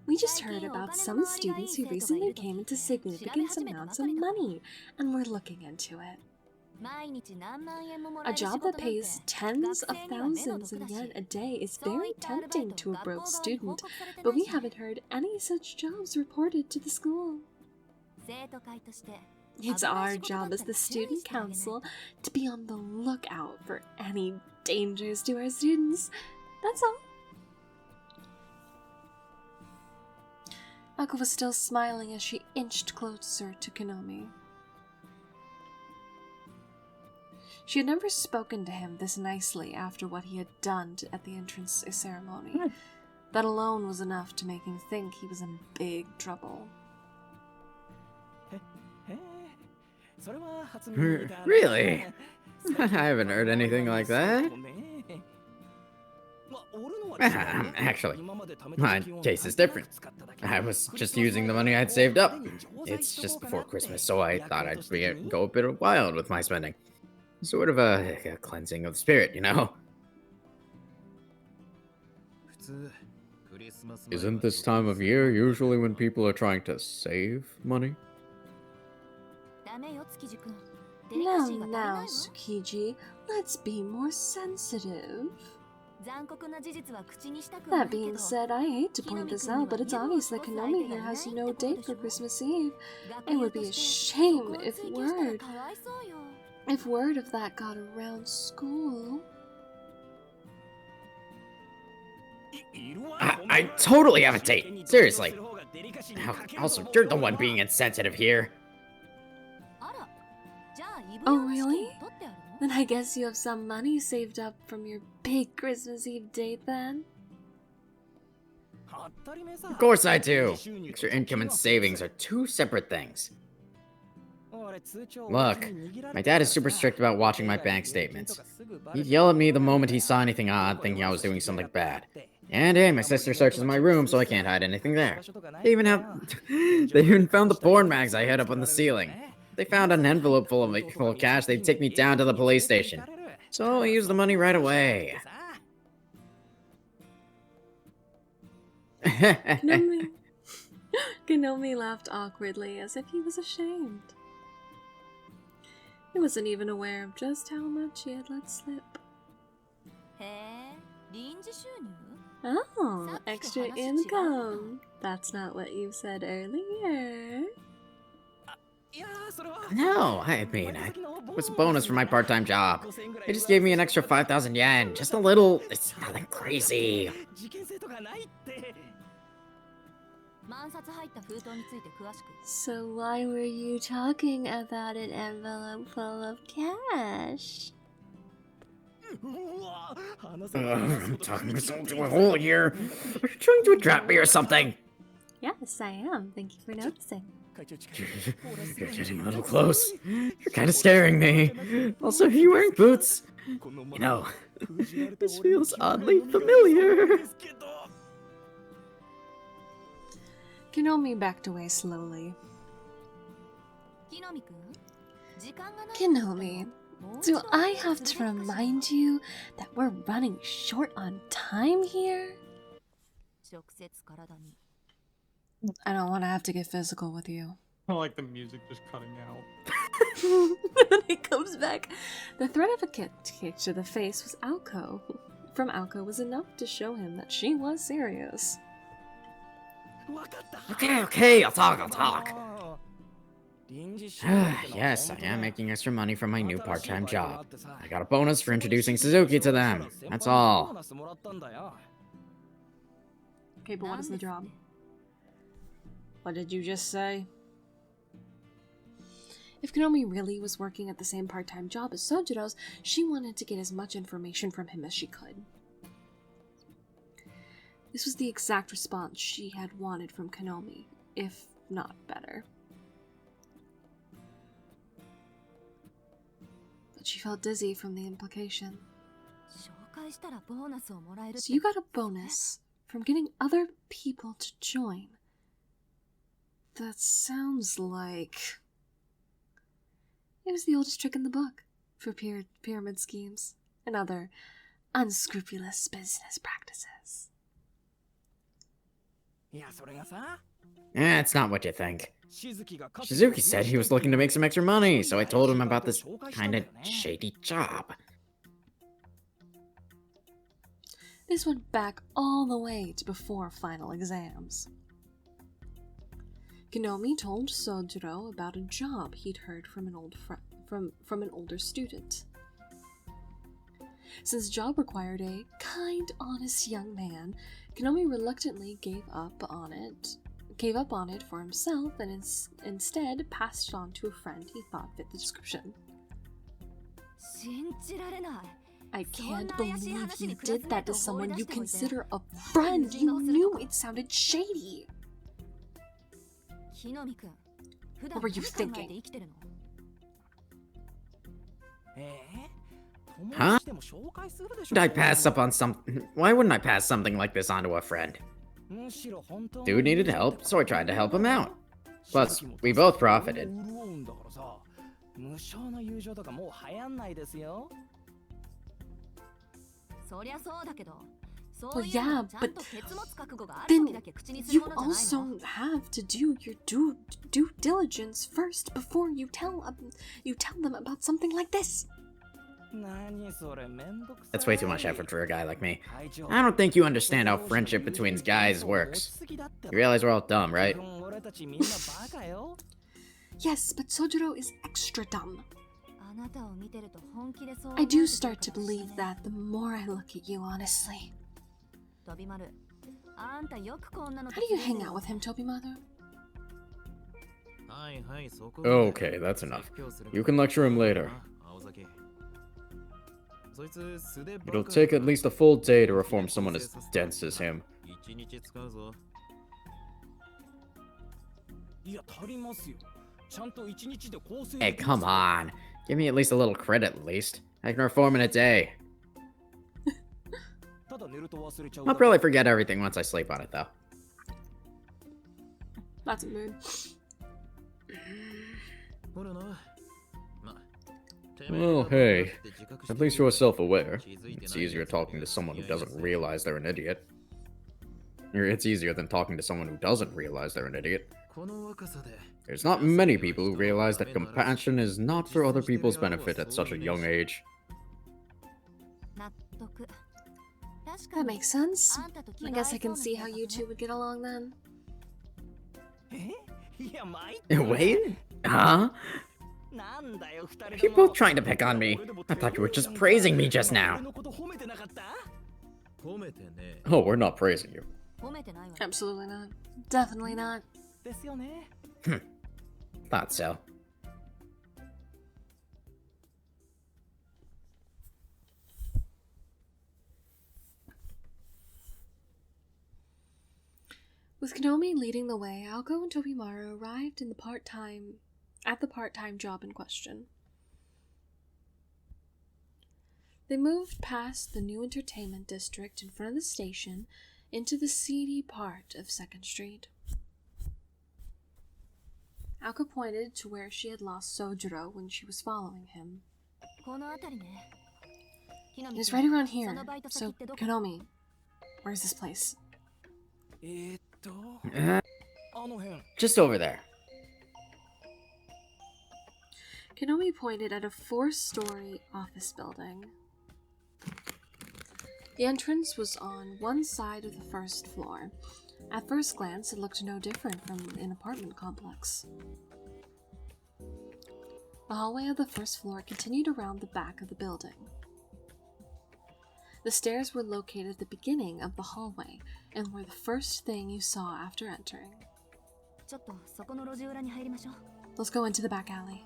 We just heard about some students who recently came into significant amounts of money, and we're looking into it. A job that pays tens of thousands of yen a day is very tempting to a broke student, but we haven't heard any such jobs reported to the school. It's our job as the student council to be on the lookout for any dangers to our students. That's all. Ako was still smiling as she inched closer to Kinomi. She had never spoken to him this nicely after what he had done at the entrance ceremony. That alone was enough to make him think he was in big trouble. Really? I haven't heard anything like that. Actually, my case is different. I was just using the money I'd saved up. It's just before Christmas, so I thought I'd go a bit wild with my spending. Sort of a cleansing of the spirit, you know? Isn't this time of year usually when people are trying to save money? Now, Tsukiji, let's be more sensitive. That being said, I hate to point this out, but it's obvious that Kinomi here has no date for Christmas Eve. It would be a shame if word of that got around school. I totally have a date. Seriously. Also, you're the one being insensitive here. Oh, really? Then I guess you have some money saved up from your big Christmas Eve date then? Of course I do. Extra income and savings are two separate things. Look, my dad is super strict about watching my bank statements. He'd yell at me the moment he saw anything odd, thinking I was doing something bad. And hey, my sister searches my room, so I can't hide anything there. They even found the porn mags I had up on the ceiling. They found an envelope full of cash. They'd take me down to the police station. So I used the money right away. Kanomi laughed awkwardly as if he was ashamed. He wasn't even aware of just how much he had let slip. Oh, extra income. That's not what you said earlier. No, I mean, it was a bonus for my part-time job. They just gave me an extra 5,000 yen. Just a little. It's nothing crazy. So why were you talking about an envelope full of cash? I'm talking myself to a hole here. Are you trying to trap me or something? Yes, I am. Thank you for noticing. You're getting a little close. You're kind of scaring me. Also, are you wearing boots? You know, this feels oddly familiar. Kanomi backed away slowly. Kanomi, do I have to remind you that we're running short on time here? I don't want to have to get physical with you. I like the music just cutting out. When he comes back, the threat of a kick to the face was from Alco was enough to show him that she was serious. Okay, I'll talk. Yes, I am making extra money from my new part-time job. I got a bonus for introducing Suzuki to them. That's all. Okay, but what is the job? What did you just say? If Kanomi really was working at the same part-time job as Sojiro's, she wanted to get as much information from him as she could. This was the exact response she had wanted from Kanomi, if not better. But she felt dizzy from the implication. So you got a bonus from getting other people to join. That sounds like... It was the oldest trick in the book for pyramid schemes and other unscrupulous business practices. It's not what you think. Shizuki said he was looking to make some extra money, so I told him about this kind of shady job. This went back all the way to before final exams. Kanomi told Sojiro about a job he'd heard from an old from an older student. Since the job required a kind, honest young man, Kanomi reluctantly gave up on it for himself and instead passed it on to a friend he thought fit the description. I can't believe you did that to someone you consider a friend. You knew it sounded shady. What were you thinking? Huh? Why wouldn't I pass something like this on to a friend? Dude needed help, so I tried to help him out. Plus, we both profited. Well, yeah, but then you also have to do your due diligence first before you tell them about something like this. That's way too much effort for a guy like me. I don't think you understand how friendship between guys works. You realize we're all dumb, right? Yes, but Sojiro is extra dumb. I do start to believe that the more I look at you, honestly. How do you hang out with him, Tobimaru? Okay, that's enough. You can lecture him later. It'll take at least a full day to reform someone as dense as him. Hey, come on. Give me at least a little credit, at least. I can reform in a day. I'll probably forget everything once I sleep on it, though. That's a mood. Well, hey, at least you're self-aware. It's easier talking to someone who doesn't realize they're an idiot. It's easier than talking to someone who doesn't realize they're an idiot. There's not many people who realize that compassion is not for other people's benefit at such a young age. 納得。確か That に makes sense. あんたと気 I が合 guess I いそ can うな see 性 how 格 you ね two would get along then. Wait? Huh? Are you both trying to pick on me? I thought you were just praising me just now. Oh, we're not praising you. 褒めてないわ。 Absolutely not. Definitely not. Thought so. With Konomi leading the way, Aoko and Tobimaru arrived at the part-time job in question. They moved past the new entertainment district in front of the station into the seedy part of 2nd Street. Aoko pointed to where she had lost Sojiro when she was following him. この辺りね。木の It's 道 right around そ here. のバイト So, 先ってどこ？ Konomi, where's this place? Just over there. Konomi pointed at a 4-story office building. The entrance was on one side of the 1st floor. At first glance, it looked no different from an apartment complex. The hallway of the 1st floor continued around the back of the building. The stairs were located at the beginning of the hallway and were the first thing you saw after entering. ちょっとそこの路地裏に入りましょう。 Let's go into the back alley.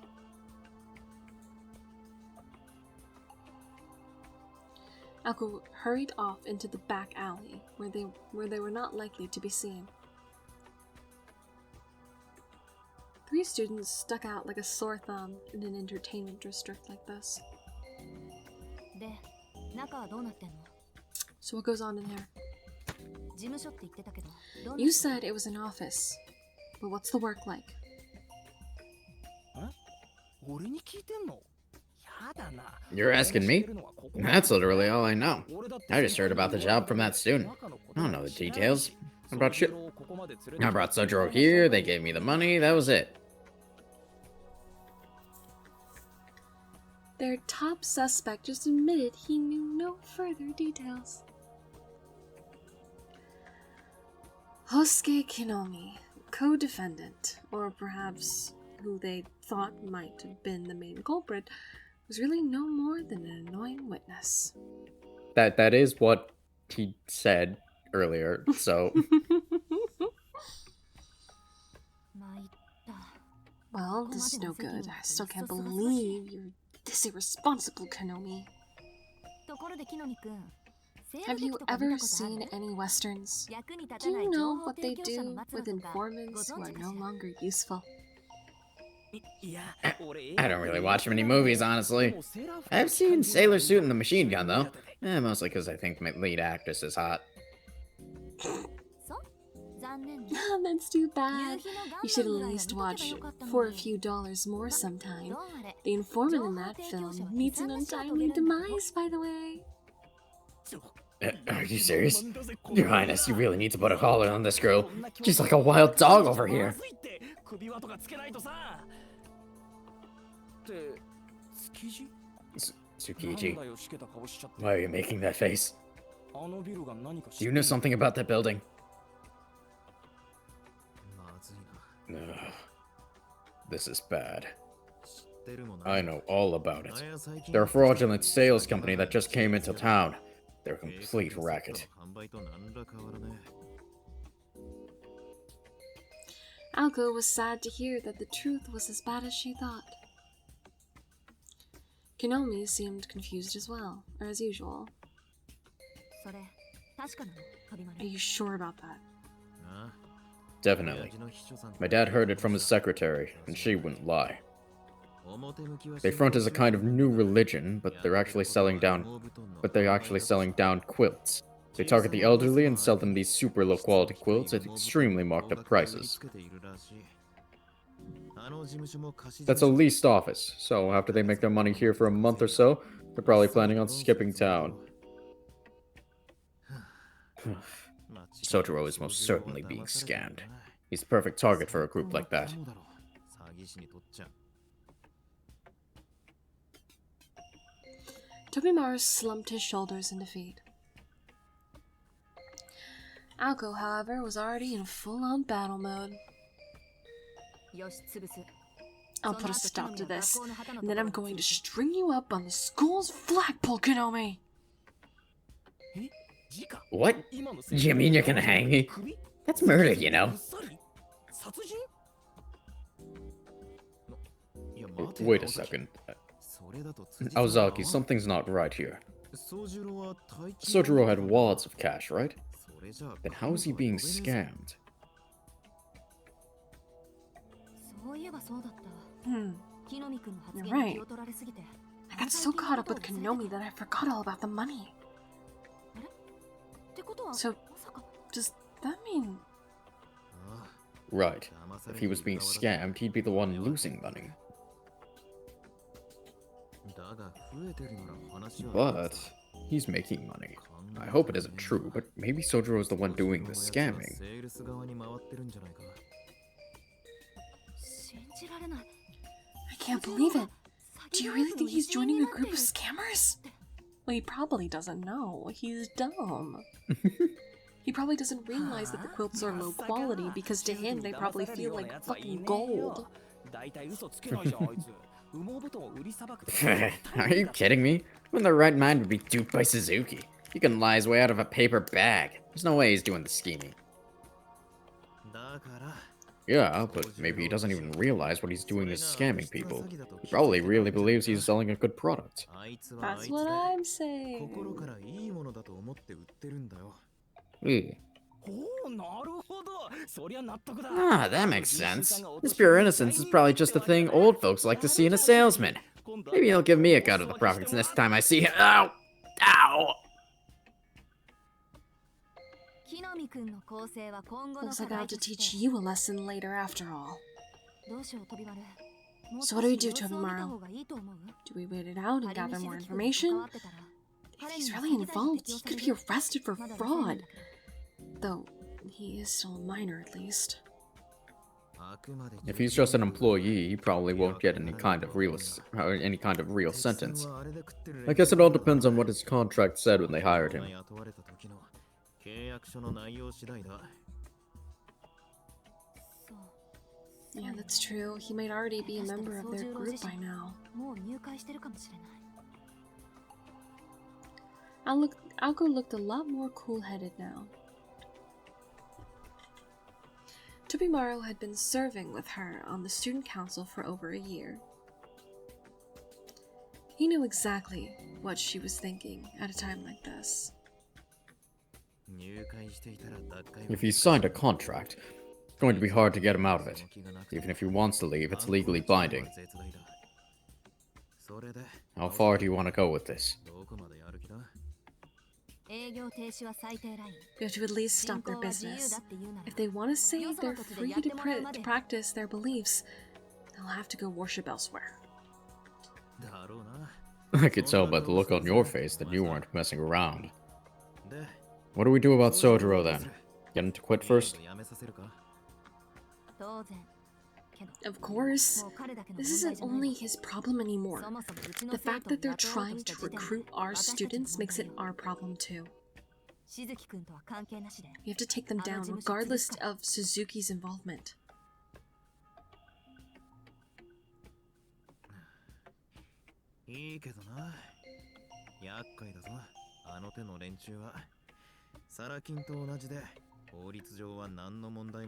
Aoko hurried off into the back alley, where they were not likely to be seen. 3 students stuck out like a sore thumb in an entertainment district like this. で、中はどうなってんの？ So what goes on in there? 事務所って言ってたけど、どんな You said it was an office, but what's the work like? 俺に聞いてんの？やだな。 You're asking me? That's literally all I know. I just heard about the job from that student. I don't know the details. I brought Sojiro here, they gave me the money, that was it. Their top suspect just admitted he knew no further details. Hosuke Kinomi, co-defendant, or perhaps who they thought might have been the main culprit, was really no more than an annoying witness. That is what he said earlier, so... 参った。 Well, this is no good. I still can't believe you're this irresponsible, Konomi. ところで木の実くん。 Have you ever seen any westerns? 役に立 Do たな you い情 know 報 what 提 they 供者の do 松 with 野とかご informants who 存 are 知か no しら？ longer useful? I don't really watch many movies, honestly. I've seen Sailor Suit and the Machine Gun, though. Mostly because I think my lead actress is hot. そう？残念ね。 That's too bad. 夕日のガン You should ダム at ぐらいは least 見とけば watch よかったのに。 for a few dollars more sometime. どうあれ。 The informant in that film meets an untimely demise, by the way. Are you serious? Your Highness, you really need to put a collar on this girl. She's like a wild dog over here. Tsukiji, why are you making that face? Do you know something about that building? まずいな。 Ugh. This is bad. 知ってるもんな。 I know all about it. なんや最近 They're a fraudulent sales company that just came into town. They're a complete racket. 販売と何ら変わらねえ。 Aoko was sad to hear that the truth was as bad as she thought. Kinomi seemed confused as well, or as usual. それ、確かなの？飛び Are 丸。 you sure about that? なあ。 Definitely. 親父の秘書さん My dad heard it from his secretary, and she wouldn't lie. 表向きは They front as a kind of new religion, but they're actually selling down quilts. They target the elderly and sell them these super low quality quilts at extremely marked up prices. That's a leased office, so after they make their money here for a month or so, they're probably planning on skipping town. Sotaro is most certainly being scammed. He's the perfect target for a group like that. Tobimaru slumped his shoulders in defeat. Alko, however, was already in full-on battle mode. I'll put a stop to this, and then I'm going to string you up on the school's flagpole, Konomi! What? You mean you're gonna hang me? That's murder, you know. Wait a second. Aozaki, something's not right here. Sojiro had wads of cash, right? Then how is he being scammed? You're right. I got so caught up with Konomi that I forgot all about the money. So, does that mean... Right. If he was being scammed, he'd be the one losing money. But he's making money. I hope it isn't true, but maybe Sojiro is the one doing the scamming. I can't believe it. Do you really think he's joining a group of scammers? Well, he probably doesn't know. He's dumb. He probably doesn't realize that the quilts are low quality because to him they probably feel like fucking gold. Are you kidding me? Who in their right mind would be duped by Suzuki? He can lie his way out of a paper bag. There's no way he's doing the scheming. Yeah, but maybe he doesn't even realize what he's doing is scamming people. He probably really believes he's selling a good product. That's what I'm saying. Ah, that makes sense. This pure innocence is probably just the thing old folks like to see in a salesman. Maybe he'll give me a cut of the profits next time I see him. Ow! Ow! Looks like I have to teach you a lesson later after all. So what do we do, Tobimaru? Do we wait it out and gather more information? If he's really involved, he could be arrested for fraud. Though, he is still a minor at least. If he's just an employee, he probably won't get any kind of real sentence. I guess it all depends on what his contract said when they hired him. Yeah, that's true. He might already be a member of their group by now. Alko looked a lot more cool-headed now. Tobimaru had been serving with her on the student council for over a year. He knew exactly what she was thinking at a time like this. If he's signed a contract, it's going to be hard to get him out of it. Even if he wants to leave, it's legally binding. How far do you want to go with this? We have to at least stop their business. If they want to say they're free to practice their beliefs, they'll have to go worship elsewhere. I could tell by the look on your face that you weren't messing around. What do we do about Sojiro then? Get him to quit first? Of course. This isn't only his problem anymore. The fact that they're trying to recruit our students makes it our problem too. We have to take them down regardless of Suzuki's involvement.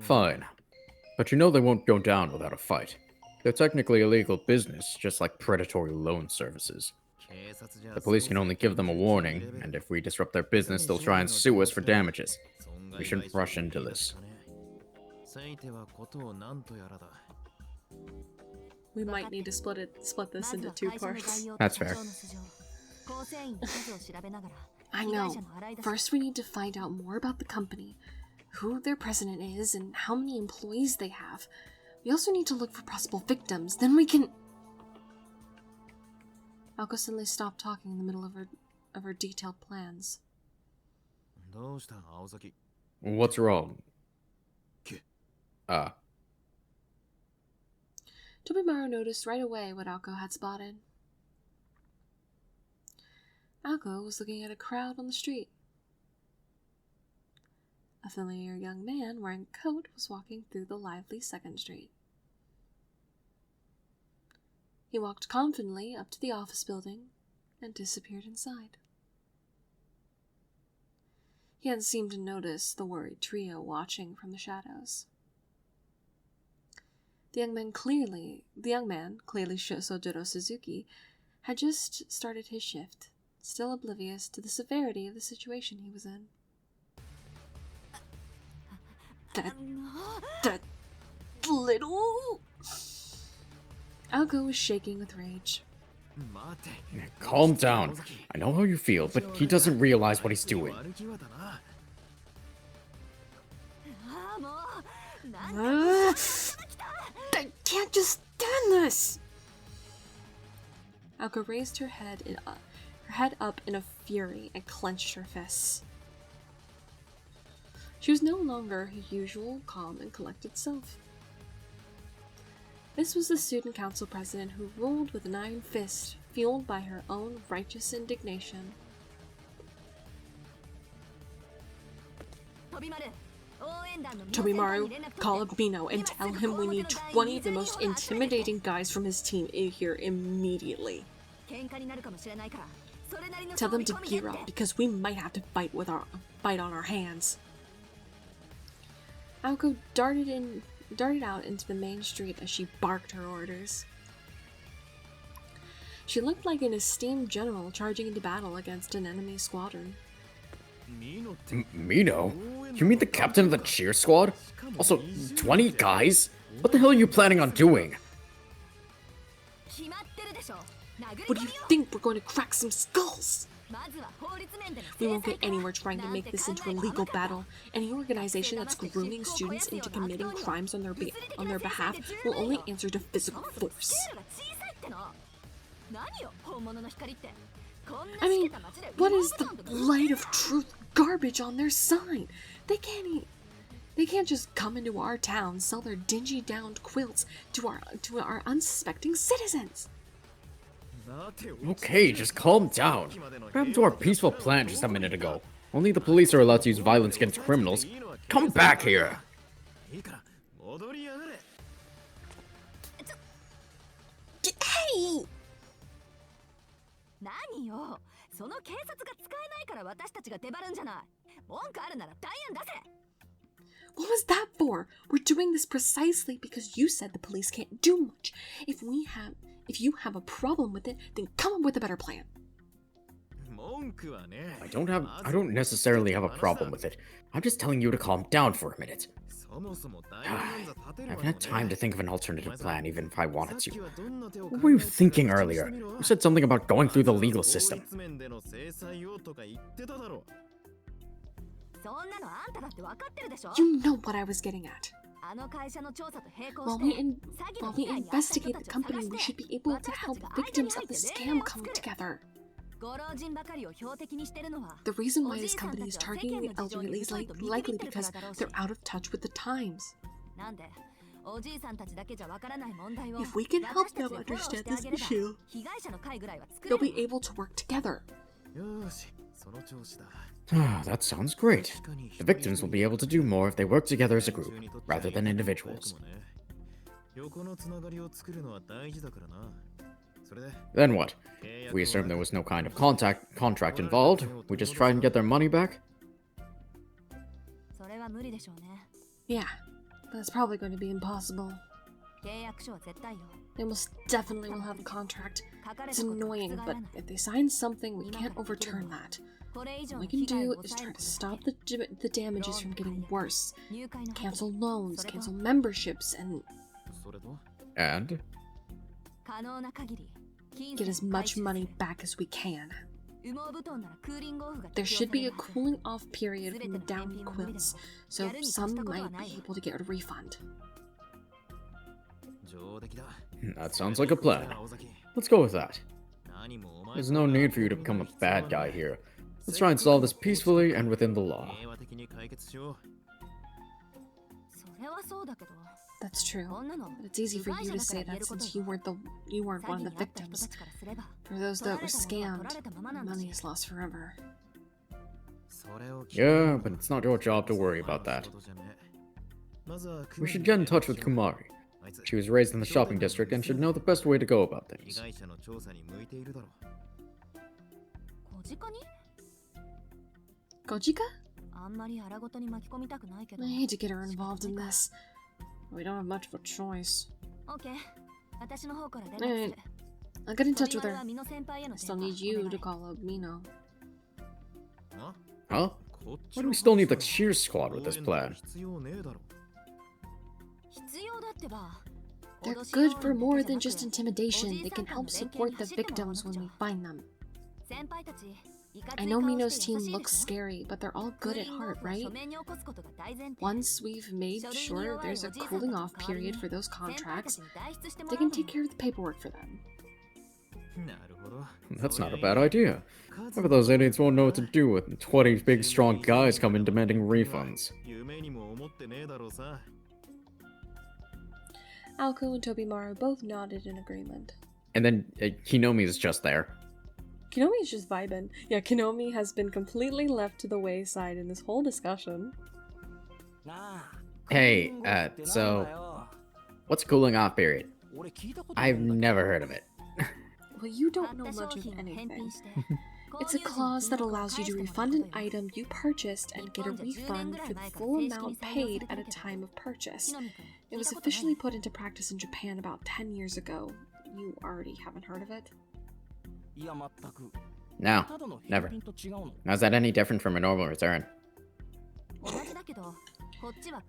Fine. But you know they won't go down without a fight. They're technically a legal business, just like predatory loan services. The police can only give them a warning, and if we disrupt their business, they'll try and sue us for damages. We shouldn't rush into this. We might need to split this into two parts. That's fair. I know. First we need to find out more about the company, who their president is, and how many employees they have. We also need to look for possible victims, then we can... Alko suddenly stopped talking in the middle of her detailed plans. What's wrong? Tobimaru noticed right away what Alko had spotted. Alko was looking at a crowd on the street. A familiar young man wearing a coat was walking through the lively 2nd Street. He walked confidently up to the office building and disappeared inside. He hadn't seemed to notice the worried trio watching from the shadows. The young man, clearly Sojiro Suzuki, had just started his shift, still oblivious to the severity of the situation he was in. That little... Alko was shaking with rage. Calm down. I know how you feel, but he doesn't realize what he's doing. I can't just stand this! Alko raised her head up in a fury and clenched her fists. She was no longer her usual calm and collected self. This was the student council president who ruled with an iron fist, fueled by her own righteous indignation. Tobimaru, call up Bino and tell him we need 20 of the most intimidating guys from his team in here immediately. Tell them to gear up because we might have to fight on our hands. Alko darted out into the main street as she barked her orders. She looked like an esteemed general charging into battle against an enemy squadron. Mino? You mean the captain of the cheer squad? Also, 20 guys? What the hell are you planning on doing? What do you think? We're going to crack some skulls? We won't get anywhere trying to make this into a legal battle. Any organization that's grooming students into committing crimes on their behalf will only answer to physical force. I mean, what is the light of truth garbage on their sign? They can't just come into our town, sell their dingy downed quilts to our unsuspecting citizens. Okay, just calm down. What happened to our peaceful plan just a minute ago? Only the police are allowed to use violence against criminals. Come back here! Hey! What was that for? We're doing this precisely because you said the police can't do much. If you have a problem with it, then come up with a better plan. I don't necessarily have a problem with it. I'm just telling you to calm down for a minute. I haven't had time to think of an alternative plan even if I wanted to. What were you thinking earlier? You said something about going through the legal system. You know what I was getting at. While we investigate the company, we should be able to help victims of the scam come together. The reason why this company is targeting the elderly is likely because they're out of touch with the times. If we can help them understand this issue, they'll be able to work together. That sounds great. The victims will be able to do more if they work together as a group, rather than individuals. Then what? If we assume there was no kind of contract involved, we just try and get their money back? Yeah, that's probably going to be impossible. They most definitely will have a contract. It's annoying, but if they sign something, we can't overturn that. All we can do is try to stop the damages from getting worse. Cancel loans, cancel memberships, and And? get as much money back as we can. There should be a cooling off period from the down quilts, so some might be able to get a refund. That sounds like a plan. Let's go with that. There's no need for you to become a bad guy here. Let's try and solve this peacefully and within the law. That's true, but it's easy for you to say that since you weren't one of the victims. For those that were scammed, money is lost forever. Yeah, but it's not your job to worry about that. We should get in touch with Kumari. She was raised in the shopping district and should know the best way to go about things. Gojika? I hate to get her involved in this. We don't have much of a choice. Alright, I'll get in touch with her. I still need you to call up Mino. Huh? Why do we still need the cheer squad with this plan? They're good for more than just intimidation. They can help support the victims when we find them. I know Mino's team looks scary, but they're all good at heart, right? Once we've made sure there's a cooling off period for those contracts, they can take care of the paperwork for them. That's not a bad idea. Half of those idiots won't know what to do with 20 big strong guys come in demanding refunds. Alko and Tobimaru both nodded in agreement. And then Kinomi is just there. Kinomi's just vibing. Yeah, Kinomi has been completely left to the wayside in this whole discussion. Hey, so what's cooling off period? I've never heard of it. Well, you don't know much of anything. It's a clause that allows you to refund an item you purchased and get a refund for the full amount paid at a time of purchase. It was officially put into practice in Japan about 10 years ago. You already haven't heard of it? No, never. Now, is that any different from a normal return?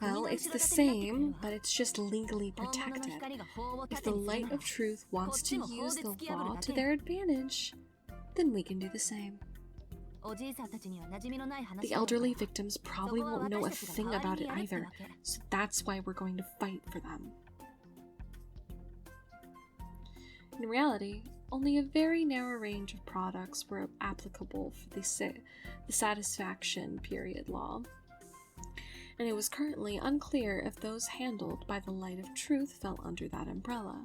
Well, it's the same, but it's just legally protected. If the Light of Truth wants to use the law to their advantage, then we can do the same. The elderly victims probably won't know a thing about it either, so that's why we're going to fight for them. In reality, only a very narrow range of products were applicable for the satisfaction period law, and it was currently unclear if those handled by the Light of Truth fell under that umbrella.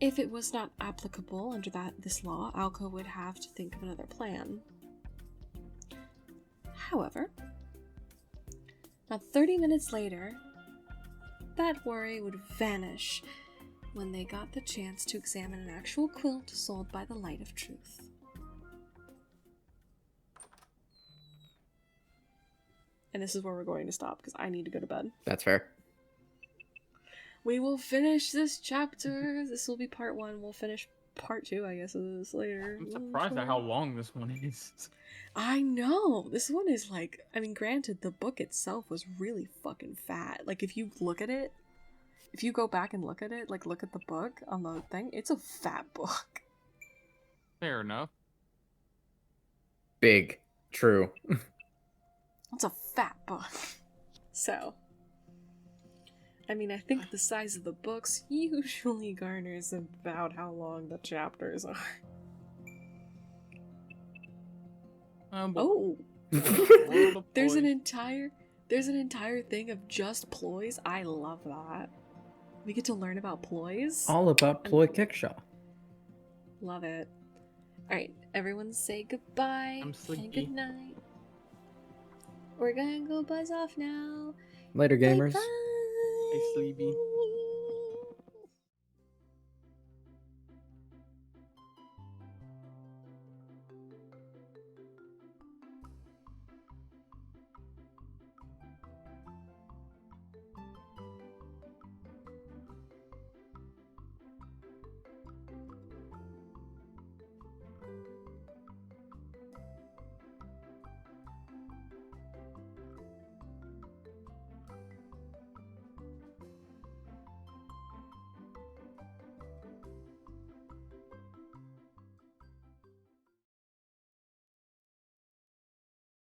If it was not applicable under this law, Alco would have to think of another plan. However, not 30 minutes later, that worry would vanish when they got the chance to examine an actual quilt sold by the Light of Truth. And this is where we're going to stop, because I need to go to bed. That's fair. We will finish this chapter. This will be part 1. We'll finish part 2, I guess, of this later. I'm surprised at how long this one is. I know! This one is like, I mean, granted, the book itself was really fucking fat. Like, if you look at it, if you go back and look at it, like, look at the book on the thing, it's a fat book. Fair enough. Big. True. It's a fat book. So, I mean, I think the size of the books usually garners about how long the chapters are. Oh! There's an entire thing of just ploys. I love that. We get to learn about ploys. All about ploy kickshaw. Love it. Alright, everyone say goodbye I'm sleepy. and good night. We're gonna go buzz off now. Later, gamers. Bye-bye. Hey, sleepy.